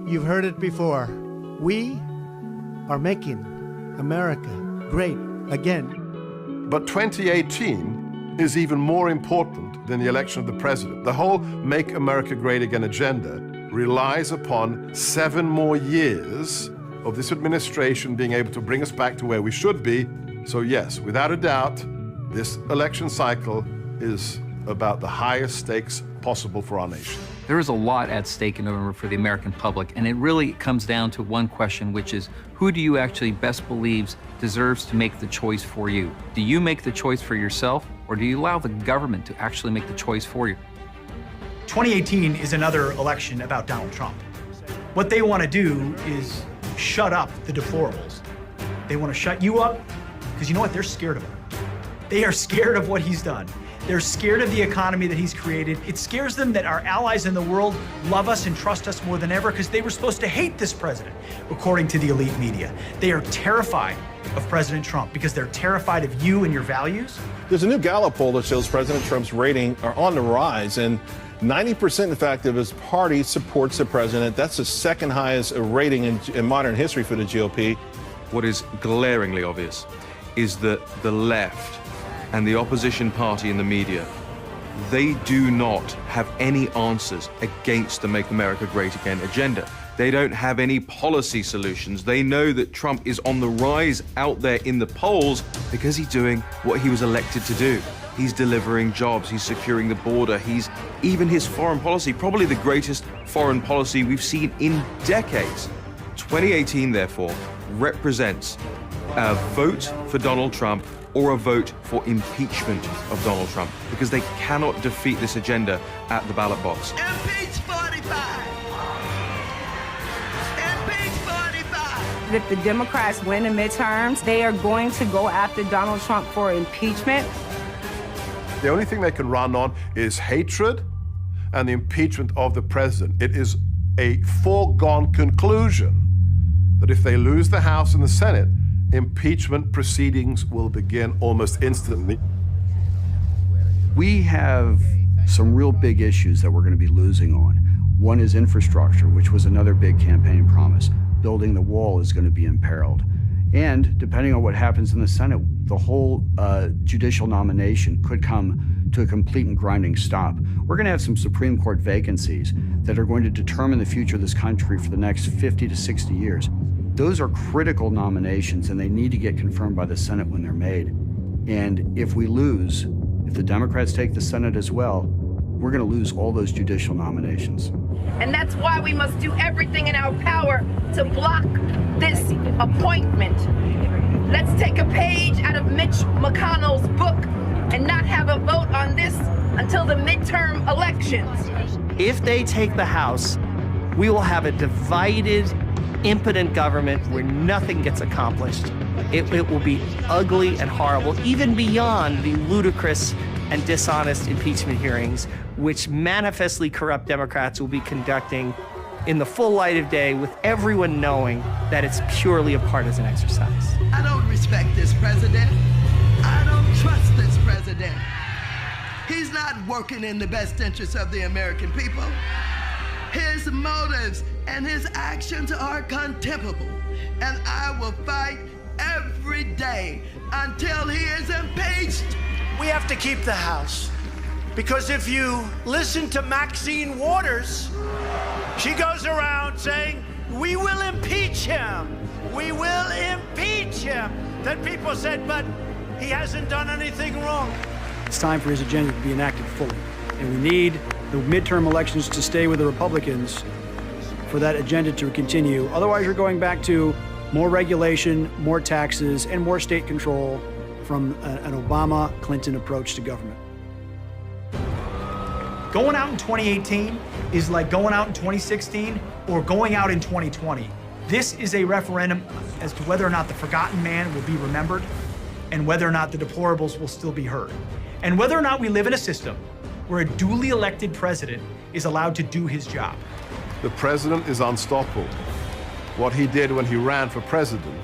you've heard it before. We are making America great again. But 2018 is even more important than the election of the president. The whole Make America Great Again agenda relies upon 7 more years of this administration being able to bring us back to where we should be. So yes, without a doubt, this election cycle is about the highest stakes possible for our nation. There is a lot at stake in November for the American public, and it really comes down to one question, which is, who do you actually best believes deserves to make the choice for you? Do you make the choice for yourself, or do you allow the government to actually make the choice for you? 2018 is another election about Donald Trump. What they want to do is shut up the deplorables. They want to shut you up because you know what? They're scared of him. They are scared of what he's done. They're scared of the economy that he's created. It scares them that our allies in the world love us and trust us more than ever because they were supposed to hate this president, according to the elite media. They are terrified of President Trump because they're terrified of you and your values. There's a new Gallup poll that shows President Trump's rating are on the rise, and 90%, in fact, of his party supports the president. That's the second highest rating in modern history for the GOP. What is glaringly obvious is that the left and the opposition party in the media, they do not have any answers against the Make America Great Again agenda. They don't have any policy solutions. They know that Trump is on the rise out there in the polls because he's doing what he was elected to do. He's delivering jobs, he's securing the border, even his foreign policy, probably the greatest foreign policy we've seen in decades. 2018, therefore, represents a vote for Donald Trump or a vote for impeachment of Donald Trump, because they cannot defeat this agenda at the ballot box. Impeach 45! Impeach 45! If the Democrats win the midterms, they are going to go after Donald Trump for impeachment. The only thing they can run on is hatred and the impeachment of the president. It is a foregone conclusion that if they lose the House and the Senate, impeachment proceedings will begin almost instantly. We have some real big issues that we're going to be losing on. One is infrastructure, which was another big campaign promise. Building the wall is going to be imperiled. And depending on what happens in the Senate, the whole judicial nomination could come to a complete and grinding stop. We're going to have some Supreme Court vacancies that are going to determine the future of this country for the next 50 to 60 years. Those are critical nominations, and they need to get confirmed by the Senate when they're made. And if we lose, If the Democrats take the Senate as well, we're going to lose all those judicial nominations. And that's why we must do everything in our power to block this appointment. Let's take a page out of Mitch McConnell's book and not have a vote on this until the midterm elections. If they take the House, we will have a divided, impotent government where nothing gets accomplished. It will be ugly and horrible, even beyond the ludicrous and dishonest impeachment hearings, which manifestly corrupt Democrats will be conducting in the full light of day, with everyone knowing that it's purely a partisan exercise. I don't respect this president. I don't trust this president. He's not working in the best interest of the American people. His motives and his actions are contemptible, and I will fight every day until he is impeached. We have to keep the House, because if you listen to Maxine Waters, she goes around saying, we will impeach him. We will impeach him. Then people said, but he hasn't done anything wrong. It's time for his agenda to be enacted fully. And we need the midterm elections to stay with the Republicans for that agenda to continue. Otherwise, you're going back to more regulation, more taxes, and more state control from an Obama-Clinton approach to government. Going out in 2018 is like going out in 2016 or going out in 2020. This is a referendum as to whether or not the forgotten man will be remembered and whether or not the deplorables will still be heard. And whether or not we live in a system where a duly elected president is allowed to do his job. The president is unstoppable. What he did when he ran for president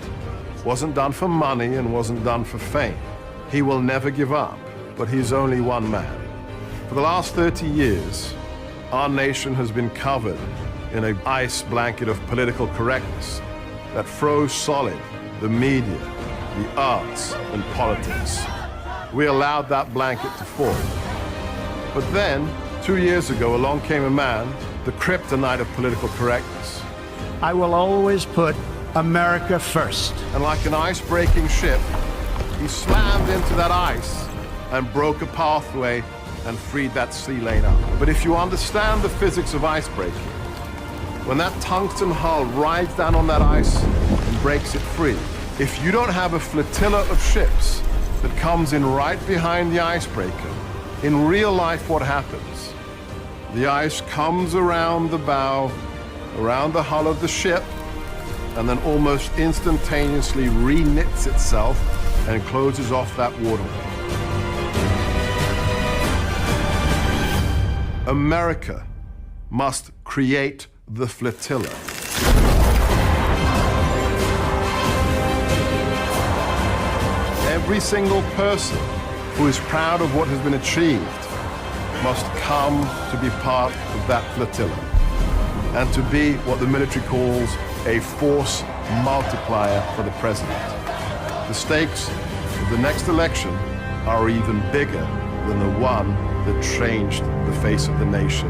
wasn't done for money and wasn't done for fame. He will never give up, but he's only one man. For the last 30 years, our nation has been covered in an ice blanket of political correctness that froze solid the media, the arts, and politics. We allowed that blanket to fall. But then, 2 years ago, along came a man, the kryptonite of political correctness. I will always put America first. And like an ice-breaking ship, he slammed into that ice and broke a pathway and freed that sea lane up. But if you understand the physics of ice breaking, when that tungsten hull rides down on that ice and breaks it free, if you don't have a flotilla of ships that comes in right behind the icebreaker, in real life what happens? The ice comes around the bow, around the hull of the ship, and then almost instantaneously re-knits itself and closes off that waterway. America must create the flotilla. Every single person who is proud of what has been achieved must come to be part of that flotilla and to be what the military calls a force multiplier for the president. The stakes of the next election are even bigger than the one that changed the face of the nation